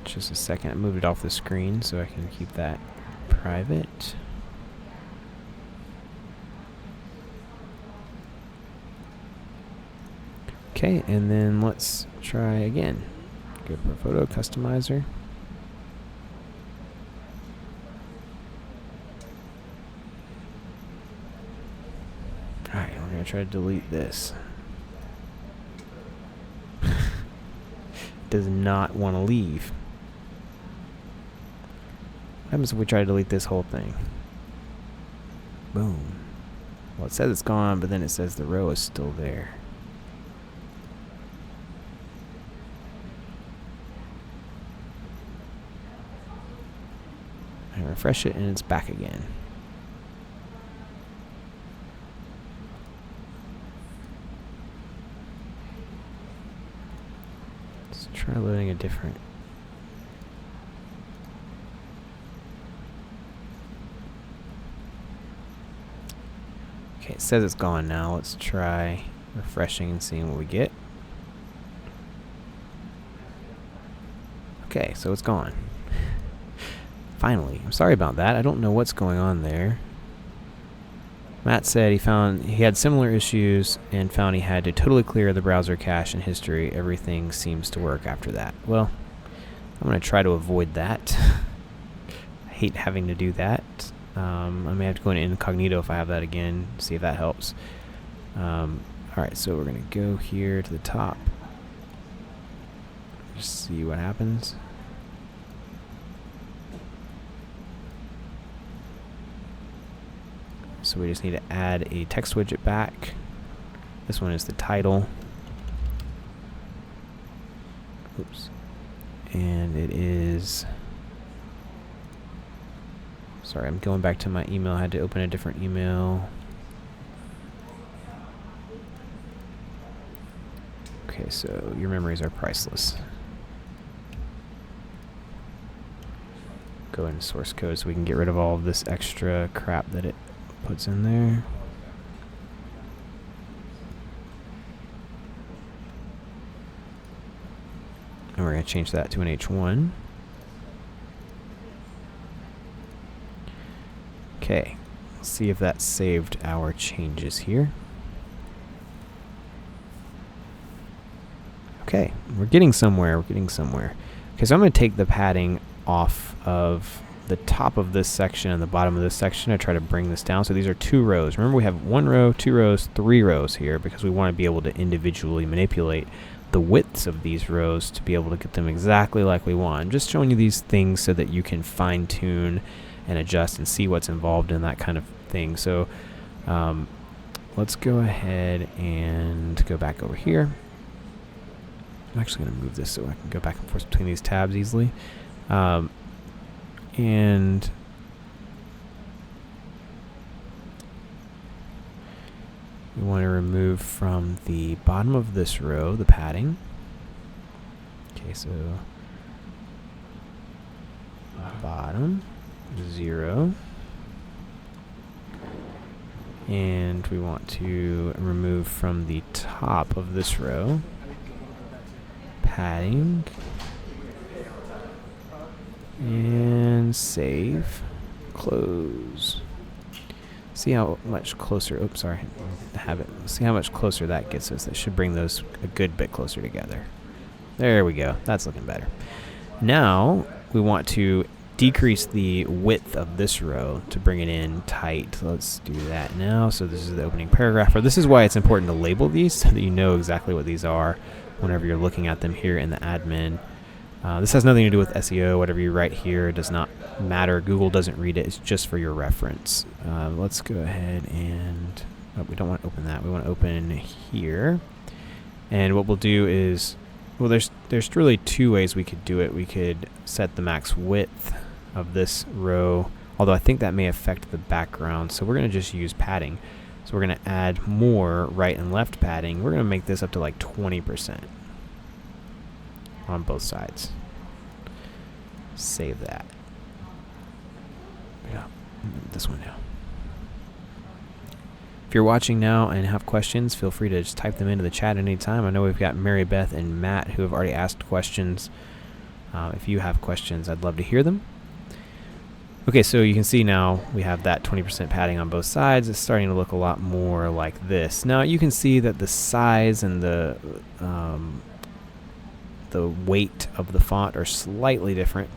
Just a second. I moved it off the screen so I can keep that private. Okay, and then let's try again. Go to ProPhoto Customizer. Alright, we're going to try to delete this. Does not want to leave. What happens if we try to delete this whole thing? Boom. Well, it says it's gone, but then it says the row is still there. I refresh it and it's back again. Let's try loading a different. Okay, it says it's gone now. Let's try refreshing and seeing what we get. Okay, so it's gone. Finally. I'm sorry about that. I don't know what's going on there. Matt said he had similar issues and found he had to totally clear the browser cache and history. Everything seems to work after that. Well, I'm going to try to avoid that. I hate having to do that. I may have to go into incognito if I have that again, see if that helps. Alright, so we're going to go here to the top. Just see what happens. So we just need to add a text widget back. This one is the title. Oops. And it is... Sorry, I'm going back to my email. I had to open a different email. Okay, so your memories are priceless. Go into source code so we can get rid of all of this extra crap that it puts in there. And we're going to change that to an H1. Okay, let's see if that saved our changes here. Okay, we're getting somewhere, we're getting somewhere. Okay, so I'm going to take the padding off of the top of this section and the bottom of this section. I try to bring this down. So these are 2 rows. Remember, we have 1 row, 2 rows, 3 rows here because we want to be able to individually manipulate the widths of these rows to be able to get them exactly like we want. I'm just showing you these things so that you can fine tune and adjust and see what's involved in that kind of thing. So let's go ahead and go back over here. I'm actually going to move this so I can go back and forth between these tabs easily. And we want to remove from the bottom of this row the padding. Okay, so bottom 0, and we want to remove from the top of this row padding. And save, close. See how much closer, oops, sorry, have it. See how much closer that gets us. That should bring those a good bit closer together. There we go, that's looking better. Now, we want to decrease the width of this row to bring it in tight. Let's do that now. So this is the opening paragraph, or this is why it's important to label these so that you know exactly what these are whenever you're looking at them here in the admin. This has nothing to do with SEO. Whatever you write here does not matter. Google doesn't read it. It's just for your reference. Let's go ahead and... Oh, we don't want to open that. We want to open here. And what we'll do is... Well, there's really two ways we could do it. We could set the max width of this row, although I think that may affect the background. So we're going to just use padding. So we're going to add more right and left padding. We're going to make this up to like 20% on both sides. Save that. Yeah, this one now. If you're watching now and have questions, feel free to just type them into the chat at any time. I know we've got Mary Beth and Matt who have already asked questions. If you have questions, I'd love to hear them. Okay, so you can see now we have that 20% padding on both sides. It's starting to look a lot more like this. Now you can see that the size and the weight of the font are slightly different.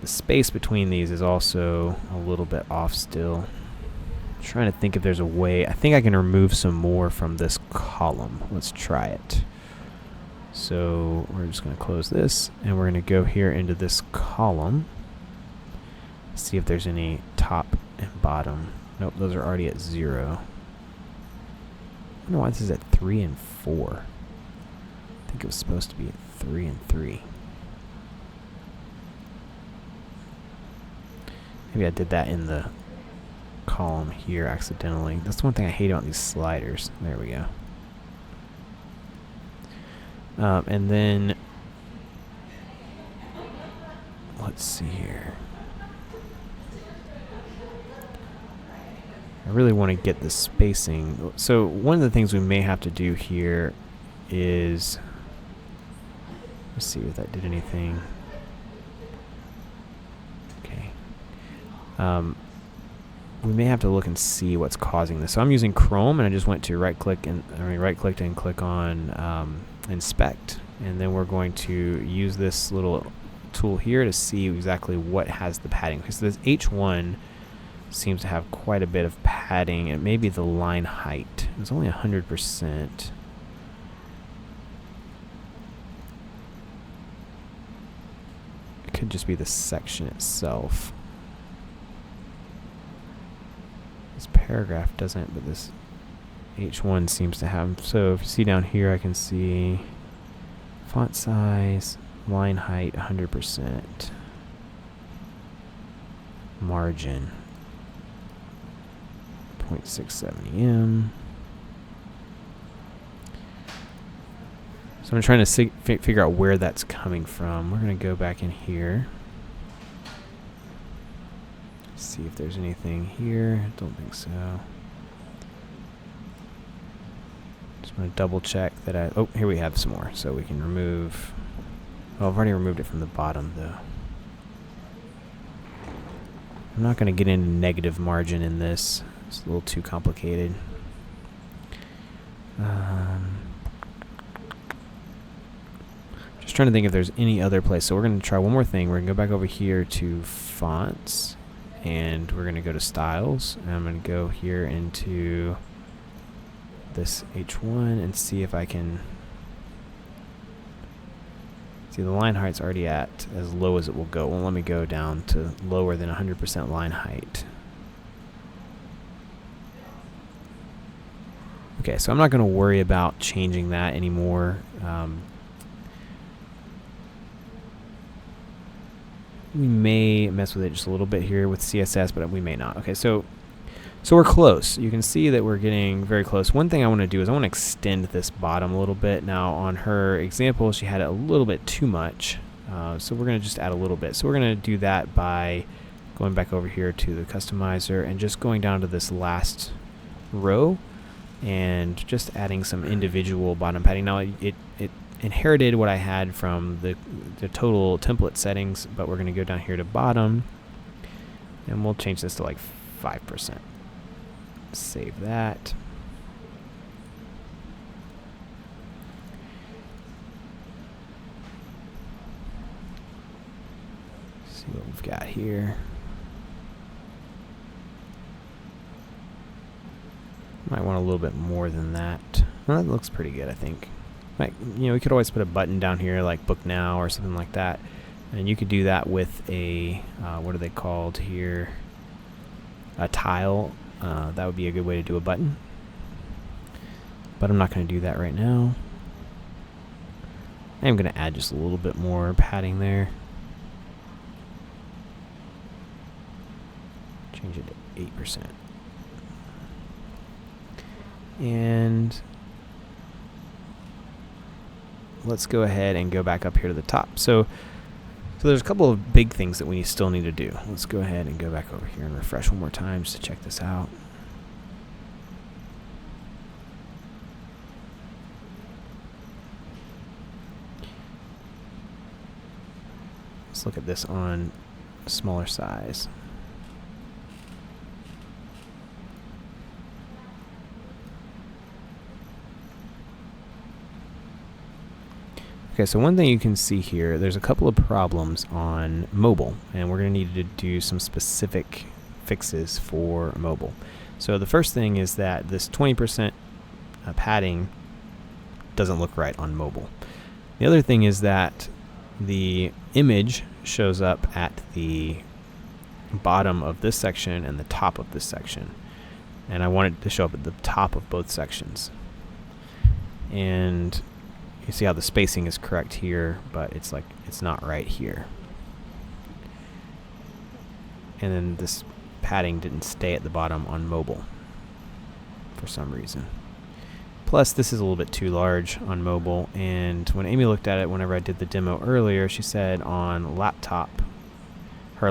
The space between these is also a little bit off still. I'm trying to think if there's a way. I think I can remove some more from this column. Let's try it. So we're just going to close this, and we're going to go here into this column. See if there's any top and bottom. Nope, those are already at 0. I don't know why this is at 3 and 4. I think it was supposed to be at 3 and 3. Maybe I did that in the column here accidentally. That's one thing I hate about these sliders. There we go. And then let's see here. I really want to get the spacing. So one of the things we may have to do here is, let's see if that did anything. Okay. We may have to look and see what's causing this. So I'm using Chrome, and I just went to right-clicked and click on Inspect, and then we're going to use this little tool here to see exactly what has the padding. Because this H1 seems to have quite a bit of padding, and maybe the line height. It's only 100%. It could just be the section itself. This paragraph doesn't, but this H1 seems to have. So if you see down here, I can see font size, line height, 100%. Margin, 0.67 em. So I'm trying to figure out where that's coming from. We're going to go back in here. See if there's anything here. Don't think so. Just want to double check that oh, here we have some more. So we can remove. Oh, I've already removed it from the bottom though. I'm not going to get into negative margin in this. It's a little too complicated. Just trying to think if there's any other place. So we're going to try one more thing. We're going to go back over here to fonts, and we're going to go to styles. And I'm going to go here into this H1 and see if I can see the line height's already at as low as it will go. Well, let me go down to lower than 100% line height. Okay, so I'm not going to worry about changing that anymore. We may mess with it just a little bit here with CSS, but we may not. Okay, so we're close. You can see that we're getting very close. One thing I want to do is I want to extend this bottom a little bit. Now on her example, she had it a little bit too much. So we're going to just add a little bit. So we're going to do that by going back over here to the customizer and just going down to this last row and just adding some individual bottom padding. Now it inherited what I had from the total template settings, but we're going to go down here to bottom and we'll change this to like 5%. Save that. See what we've got here. Might want a little bit more than that. Well, that looks pretty good, I think. Like, we could always put a button down here like book now or something like that. And you could do that with a, what are they called here? A tile. That would be a good way to do a button. But I'm not going to do that right now. I am going to add just a little bit more padding there. Change it to 8%. And let's go ahead and go back up here to the top. So there's a couple of big things that we still need to do. Let's go ahead and go back over here and refresh one more time just to check this out. Let's look at this on a smaller size. Okay, so one thing you can see here, there's a couple of problems on mobile, and we're going to need to do some specific fixes for mobile. So the first thing is that this 20% padding doesn't look right on mobile. The other thing is that the image shows up at the bottom of this section and the top of this section, and I want it to show up at the top of both sections. And you see how the spacing is correct here, but it's not right here. And then this padding didn't stay at the bottom on mobile for some reason. Plus, this is a little bit too large on mobile, and when Amy looked at it whenever I did the demo earlier, she said on her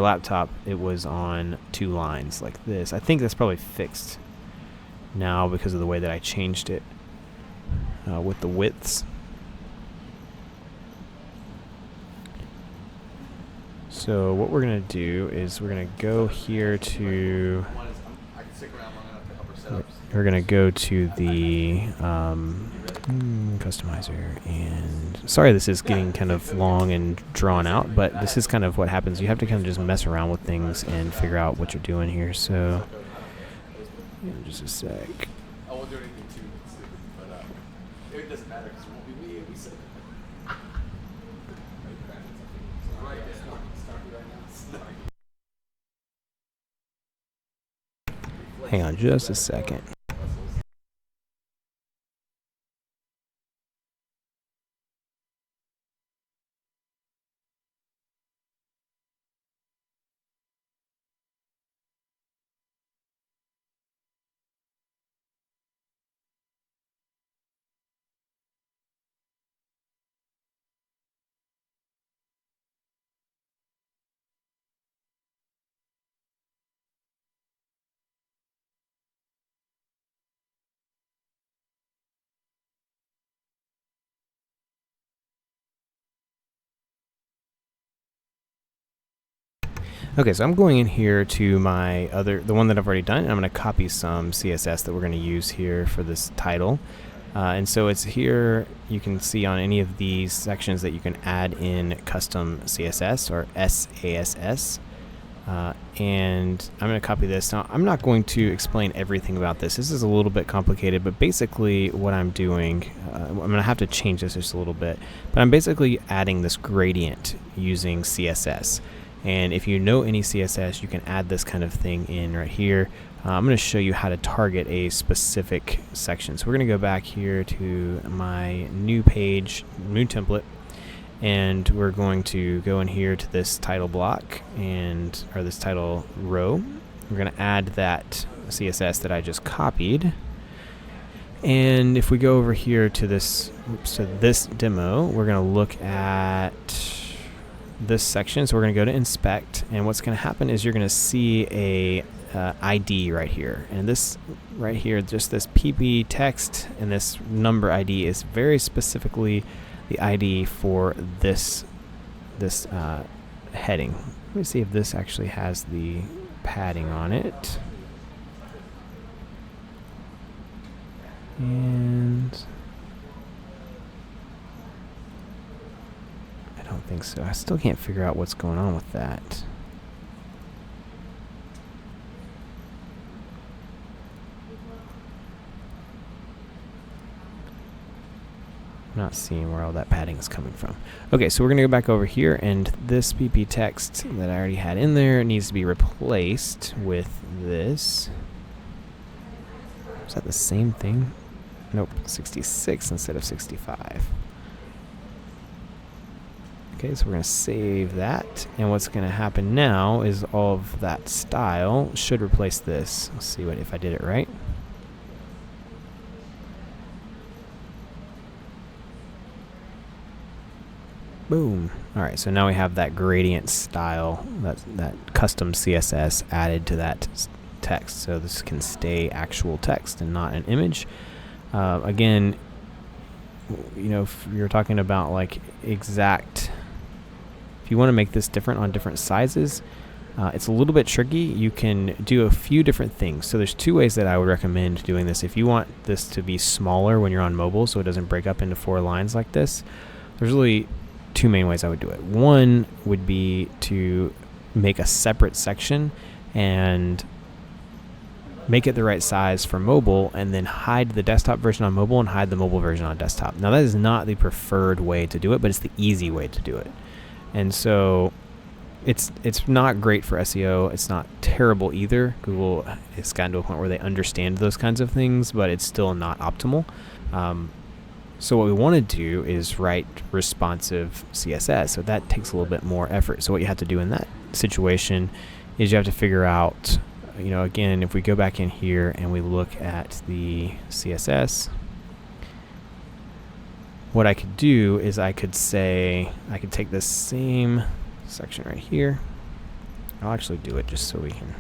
laptop, it was on 2 lines like this. I think that's probably fixed now because of the way that I changed it with the widths. So what we're going to do is we're going to go here to, we're going to go to the customizer, and sorry this is getting kind of long and drawn out, but this is kind of what happens. You have to kind of just mess around with things and figure out what you're doing here. So just a sec. I won't do anything too stupid, but it doesn't matter because it won't be me. We said. Hang on just a second. Okay, so I'm going in here to my the one that I've already done, and I'm going to copy some CSS that we're going to use here for this title. And so it's here, you can see on any of these sections that you can add in custom CSS or SASS. And I'm going to copy this. Now, I'm not going to explain everything about this. This is a little bit complicated, but basically what I'm doing, I'm going to have to change this just a little bit, but I'm basically adding this gradient using CSS. And if you know any CSS, you can add this kind of thing in right here. I'm going to show you how to target a specific section. So we're going to go back here to my new page, new template, and we're going to go in here to this title block or this title row. We're going to add that CSS that I just copied. And if we go over here to this demo, we're going to look at this section. So we're going to go to inspect, and what's going to happen is you're going to see a ID right here, and this right here, just this PP text and this number ID is very specifically the ID for this heading. Let me see if this actually has the padding on it. And I don't think so. I still can't figure out what's going on with that. not seeing where all that padding is coming from. Okay, so we're going to go back over here, and this PP text that I already had in there needs to be replaced with this. Is that the same thing? Nope, 66 instead of 65. Okay, so we're going to save that, and what's going to happen now is all of that style should replace this. Let's see if I did it right. Boom. All right, so now we have that gradient style, that custom CSS added to that text. So this can stay actual text and not an image. Again, you know, if you're talking about like exact, if you want to make this different on different sizes, it's a little bit tricky. You can do a few different things. So there's two ways that I would recommend doing this. If you want this to be smaller when you're on mobile so it doesn't break up into 4 lines like this, there's really 2 main ways I would do it. One would be to make a separate section and make it the right size for mobile, and then hide the desktop version on mobile and hide the mobile version on desktop. Now that is not the preferred way to do it, but it's the easy way to do it. And so it's not great for SEO. It's not terrible either. Google has gotten to a point where they understand those kinds of things, but it's still not optimal. So what we want to do is write responsive CSS. So that takes a little bit more effort. So what you have to do in that situation is you have to figure out, you know, again, if we go back in here and we look at the CSS, what I could do is I could say, I could take this same section right here. I'll actually do it just so we can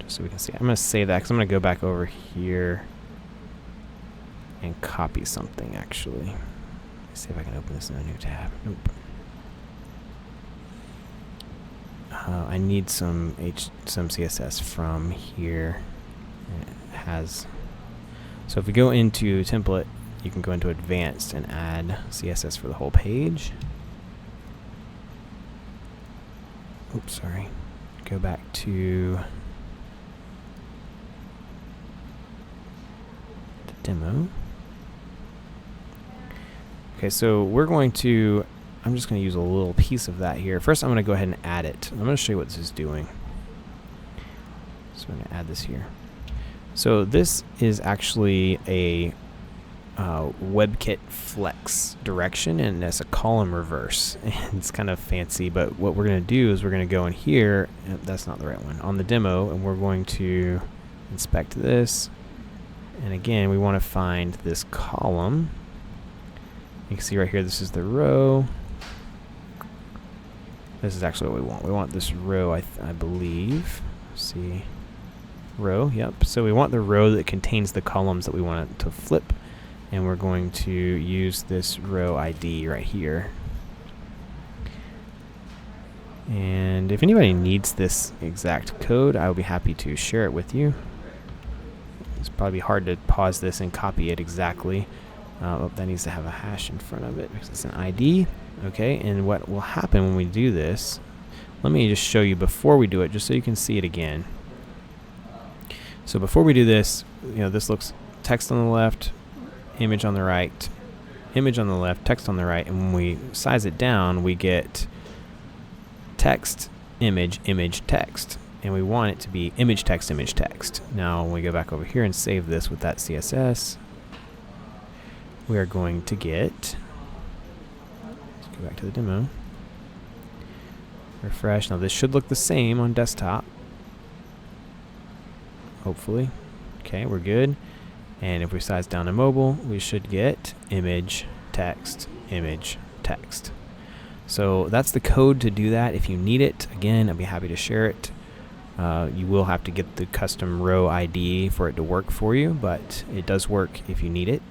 see. I'm going to save that because I'm going to go back over here and copy something actually. Let's see if I can open this in a new tab. Nope. I need some CSS from here. It has. So if we go into template, you can go into advanced and add CSS for the whole page. Oops, sorry. Go back to the demo. Okay, so we're going to, I'm just going to use a little piece of that here. First, I'm going to go ahead and add it. I'm going to show you what this is doing. So I'm going to add this here. So this is actually a WebKit flex direction, and it's a column reverse. And it's kind of fancy, but what we're going to do is we're going to go in here. That's not the right one. On the demo, and we're going to inspect this. And again, we want to find this column. You can see right here, this is the row. This is actually what we want. We want this row, I believe. Let's see. Row, yep. So we want the row that contains the columns that we want it to flip. And we're going to use this row ID right here. And if anybody needs this exact code, I will be happy to share it with you. It's probably hard to pause this and copy it exactly. Oh, that needs to have a hash in front of it because it's an ID. Okay, and what will happen when we do this, let me just show you before we do it, just so you can see it again. So before we do this, you know, this looks text on the left, image on the right, image on the left, text on the right, and when we size it down, we get text, image, image, text. And we want it to be image, text, image, text. Now, when we go back over here and save this with that CSS, we are going to get, let's go back to the demo, refresh. Now this should look the same on desktop, hopefully. Okay, we're good. And if we size down to mobile, we should get image, text, image, text. So that's the code to do that. If you need it, again, I'd be happy to share it. You will have to get the custom row ID for it to work for you, but it does work if you need it.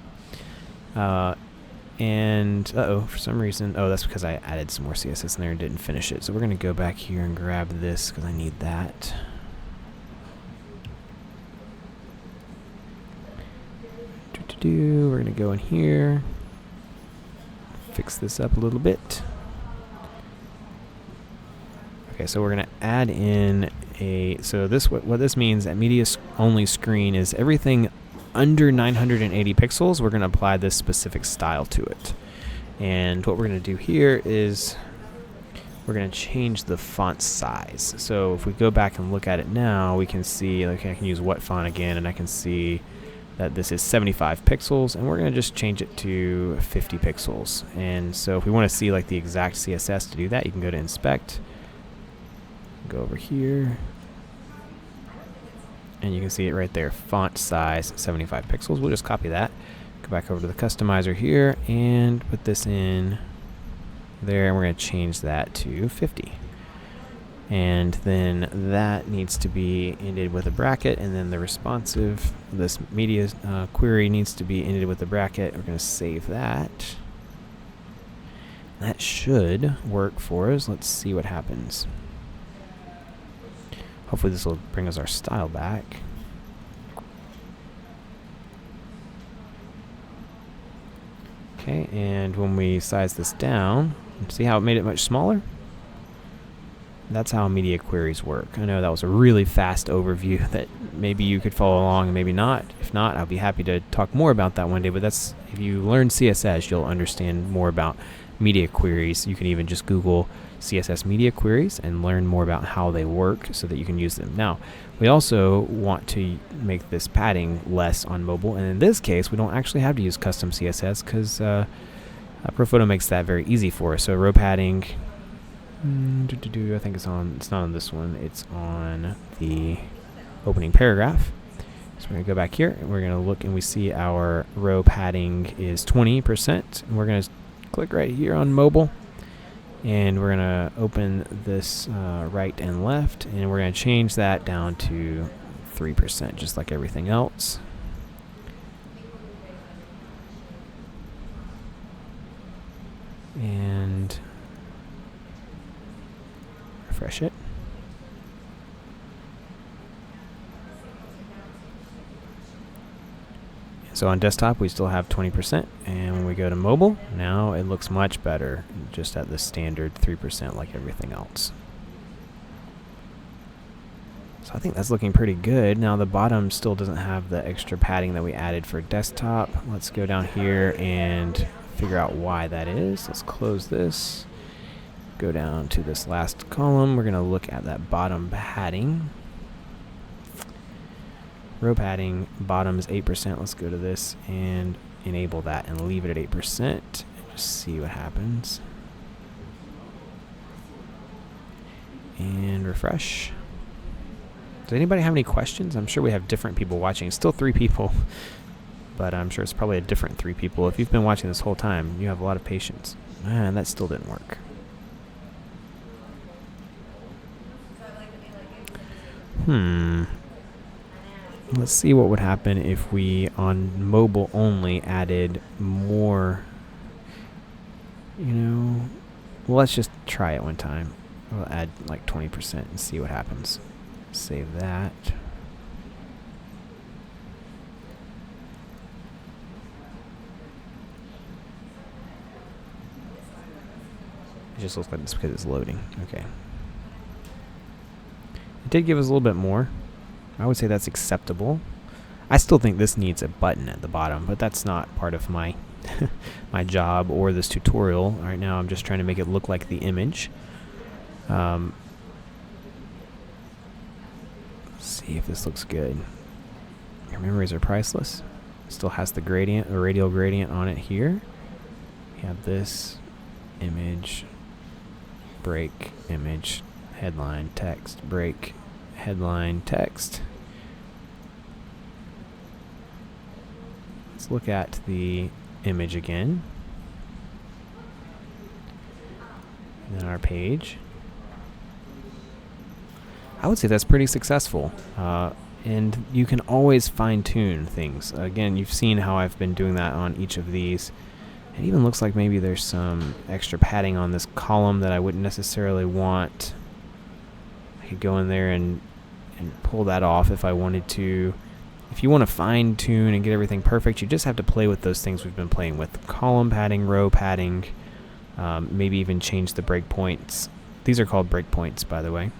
And for some reason, that's because I added some more CSS in there and didn't finish it. So we're going to go back here and grab this because I need that. We're going to go in here, fix this up a little bit. Okay, so we're going to add in so this, what this means at media only screen is everything under 980 pixels, we're going to apply this specific style to it. And what we're going to do here is we're going to change the font size. So if we go back and look at it now, we can see, like, I can use what font again, and I can see that this is 75 pixels, and we're going to just change it to 50 pixels. And so if we want to see like the exact CSS to do that, you can go to inspect, go over here, and you can see it right there, font size 75 pixels. We'll just copy that, go back over to the customizer here, and put this in there, and we're going to change that to 50. And then that needs to be ended with a bracket, and then the responsive, this media query needs to be ended with a bracket. We're going to save that. That should work for us. Let's see what happens. Hopefully this will bring us our style back. Okay, and when we size this down, see how it made it much smaller? That's how media queries work. I know that was a really fast overview that maybe you could follow along and maybe not. If not, I'll be happy to talk more about that one day, but that's, if you learn CSS, you'll understand more about media queries. You can even just Google CSS media queries and learn more about how they work so that you can use them. Now, we also want to make this padding less on mobile, and in this case, we don't actually have to use custom CSS because ProPhoto makes that very easy for us. So row padding, I think it's not on this one, it's on the opening paragraph. So we're going to go back here, and we're going to look, and we see our row padding is 20%. And we're going to click right here on mobile, and we're going to open this right and left, and we're going to change that down to 3%, just like everything else. And refresh it. So on desktop we still have 20%, and when we go to mobile, now it looks much better, just at the standard 3% like everything else. So I think that's looking pretty good. Now the bottom still doesn't have the extra padding that we added for desktop. Let's go down here and figure out why that is. Let's close this. Go down to this last column. We're going to look at that bottom padding. Row padding, bottom is 8%. Let's go to this and enable that and leave it at 8% and just see what happens. And refresh. Does anybody have any questions? I'm sure we have different people watching. It's still 3 people, but I'm sure it's probably a different 3 people. If you've been watching this whole time, you have a lot of patience. And that still didn't work. Let's see what would happen if we, on mobile only, added more, well, let's just try it one time. We'll add like 20% and see what happens. Save that. It just looks like it's because it's loading. Okay. It did give us a little bit more. I would say that's acceptable. I still think this needs a button at the bottom, but that's not part of my my job or this tutorial. Right now I'm just trying to make it look like the image. Let's see if this looks good. Your memories are priceless. It still has the gradient, the radial gradient on it here. We have this image, break, image, headline, text, break, headline, text. Let's look at the image again. And then our page. I would say that's pretty successful. And you can always fine-tune things. Again, you've seen how I've been doing that on each of these. It even looks like maybe there's some extra padding on this column that I wouldn't necessarily want. I could go in there and pull that off if I wanted to. If you want to fine-tune and get everything perfect, you just have to play with those things we've been playing with. Column padding, row padding, maybe even change the breakpoints. These are called breakpoints, by the way.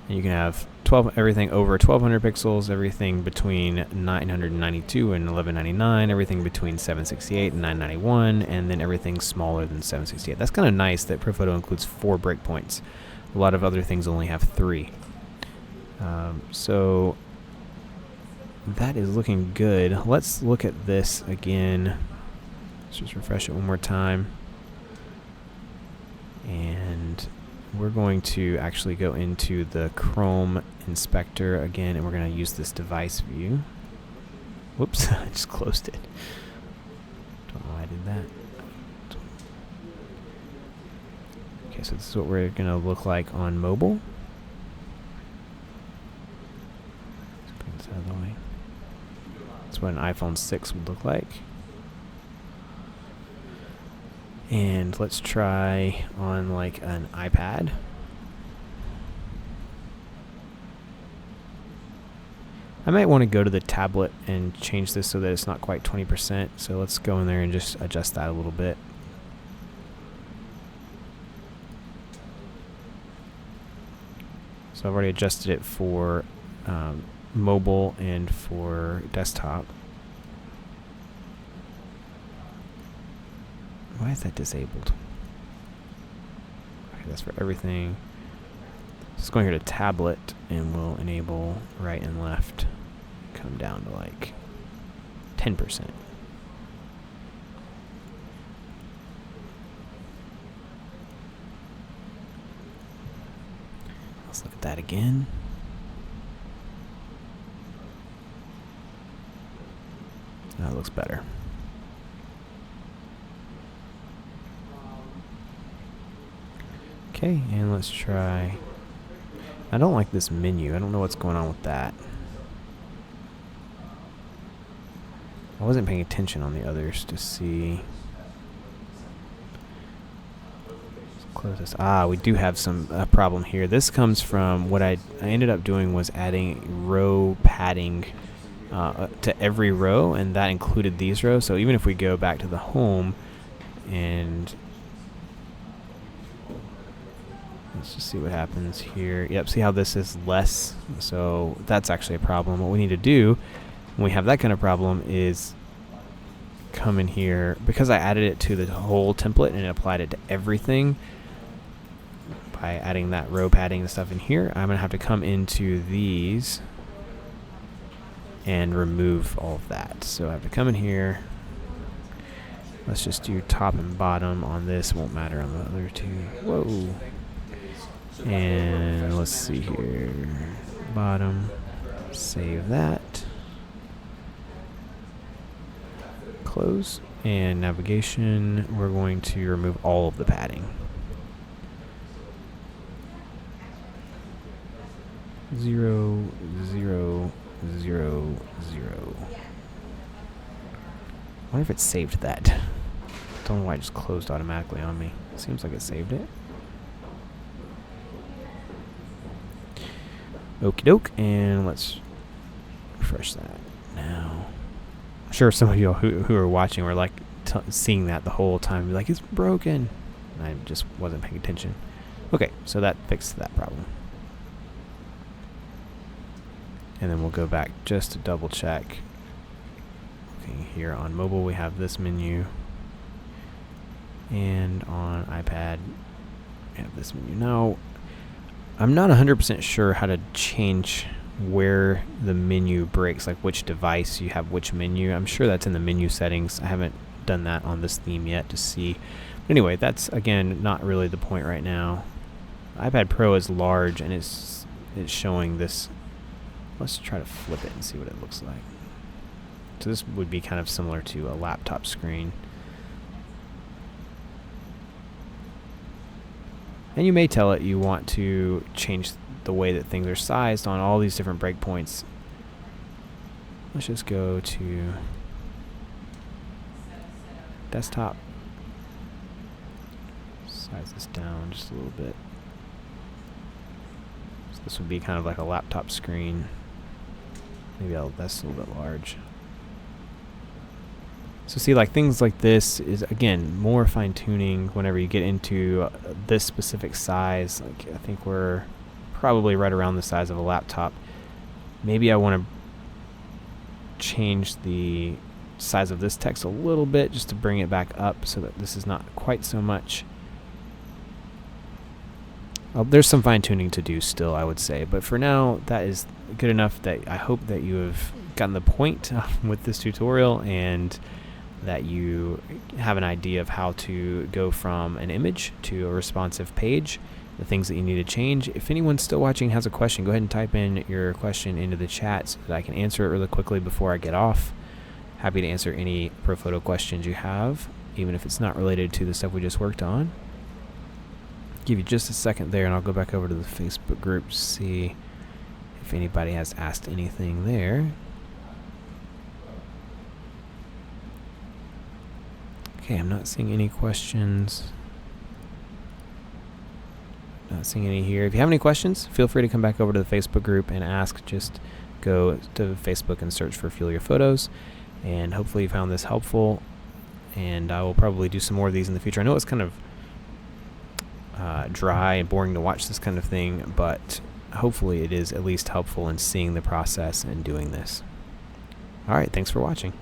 And you can have everything over 1200 pixels, everything between 992 and 1199, everything between 768 and 991, and then everything smaller than 768. That's kind of nice that ProPhoto includes 4 breakpoints. A lot of other things only have 3. So that is looking good. Let's look at this again. Let's just refresh it one more time. And we're going to actually go into the Chrome inspector again, and we're going to use this device view. Whoops, I just closed it. Don't know why I did that. Okay, so this is what we're going to look like on mobile. Let's put this out of the way. That's what an iPhone 6 would look like. And let's try on like an iPad. I might want to go to the tablet and change this so that it's not quite 20%. So let's go in there and just adjust that a little bit. So I've already adjusted it for mobile and for desktop. Why is that disabled? Okay, that's for everything. Just going here to tablet, and we'll enable right and left. Come down to like 10%. Let's look at that again. That looks better. Okay, and let's try. I don't like this menu. I don't know what's going on with that. I wasn't paying attention on the others to see. Let's close this. We do have some problem here. This comes from what I ended up doing was adding row padding to every row, and that included these rows. So even if we go back to the home and let's just see what happens here. Yep, see how this is less? So that's actually a problem. What we need to do when we have that kind of problem is come in here. Because I added it to the whole template and applied it to everything by adding that row padding and stuff in here, I'm going to have to come into these and remove all of that. So I have to come in here. Let's just do top and bottom on this. Won't matter on the other two. Whoa. And let's see here. Bottom. Save that. Close. And navigation, we're going to remove all of the padding. 0, 0, 0, 0. I wonder if it saved that. Don't know why it just closed automatically on me. Seems like it saved it. Okie doke, and let's refresh that now. I'm sure some of you who are watching were like seeing that the whole time, like it's broken. And I just wasn't paying attention. Okay, so that fixed that problem. And then we'll go back just to double check. Okay, here on mobile we have this menu, and on iPad we have this menu. Now, I'm not 100% sure how to change where the menu breaks, like which device you have which menu. I'm sure that's in the menu settings. I haven't done that on this theme yet to see. But anyway, that's again not really the point right now. iPad Pro is large and it's showing this. Let's try to flip it and see what it looks like. So this would be kind of similar to a laptop screen. And you may tell it you want to change the way that things are sized on all these different breakpoints. Let's just go to desktop. Size this down just a little bit. So this would be kind of like a laptop screen. Maybe that's a little bit large. So see, like things like this is again more fine tuning whenever you get into this specific size. Like I think we're probably right around the size of a laptop. Maybe I want to change the size of this text a little bit just to bring it back up so that this is not quite so much. Well, there's some fine-tuning to do still, I would say, but for now that is good enough that I hope that you have gotten the point with this tutorial and that you have an idea of how to go from an image to a responsive page, the things that you need to change. If anyone's still watching has a question, go ahead and type in your question into the chat so that I can answer it really quickly before I get off. Happy to answer any ProPhoto questions you have, even if it's not related to the stuff we just worked on. Give you just a second there and I'll go back over to the Facebook group to see if anybody has asked anything there. Okay, I'm not seeing any questions. Not seeing any here. If you have any questions, feel free to come back over to the Facebook group and ask. Just go to Facebook and search for Fuel Your Photos. And hopefully you found this helpful. And I will probably do some more of these in the future. I know it's kind of dry and boring to watch this kind of thing, but hopefully it is at least helpful in seeing the process and doing this. All right, thanks for watching.